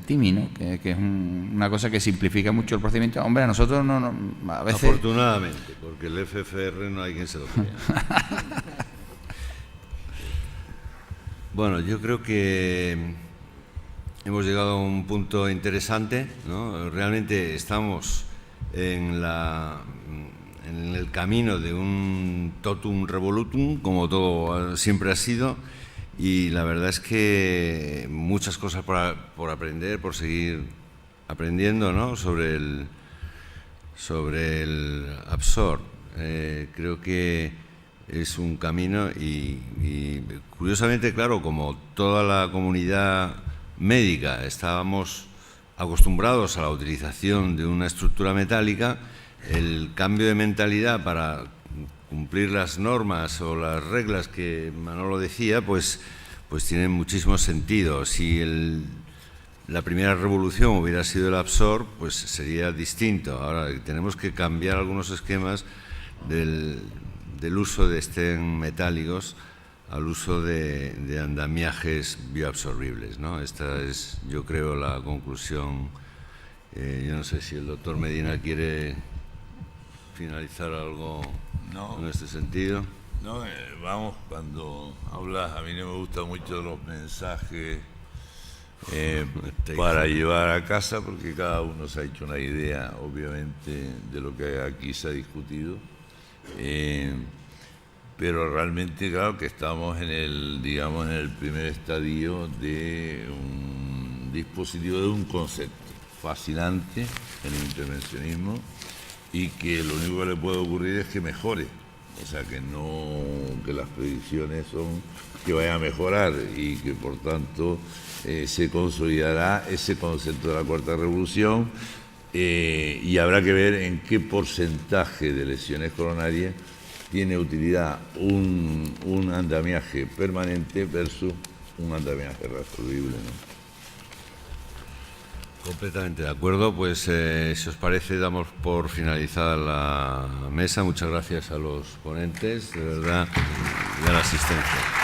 TIMI, ¿no? Que es una cosa que simplifica mucho el procedimiento. Hombre, a nosotros no a veces... Afortunadamente, porque el FFR no hay quien se lo crea. Bueno, yo creo que hemos llegado a un punto interesante, ¿no? Realmente estamos en el camino de un totum revolutum, como todo siempre ha sido, y la verdad es que muchas cosas por aprender, por seguir aprendiendo, ¿no? sobre el Absorb. Creo que es un camino y curiosamente, claro, como toda la comunidad médica estábamos acostumbrados a la utilización de una estructura metálica, el cambio de mentalidad para cumplir las normas o las reglas que Manolo decía, pues tiene muchísimo sentido. Si la primera revolución hubiera sido el Absorb, pues sería distinto. Ahora tenemos que cambiar algunos esquemas del uso de stent metálicos al uso de andamiajes bioabsorbibles, ¿no? Esta es, yo creo, la conclusión. Yo no sé si el doctor Medina quiere finalizar algo en este sentido. No, vamos, cuando hablas, a mí no me gustan mucho los mensajes para llevar a casa, porque cada uno se ha hecho una idea, obviamente, de lo que aquí se ha discutido. Pero realmente, claro, que estamos en el primer estadio de un dispositivo, de un concepto fascinante en el intervencionismo, y que lo único que le puede ocurrir es que mejore, o sea, que las predicciones son que vaya a mejorar y que por tanto se consolidará ese concepto de la cuarta revolución, y habrá que ver en qué porcentaje de lesiones coronarias tiene utilidad un andamiaje permanente versus un andamiaje reabsorbible, ¿no? Completamente de acuerdo. Pues si os parece, damos por finalizada la mesa. Muchas gracias a los ponentes, de verdad, y a la asistencia.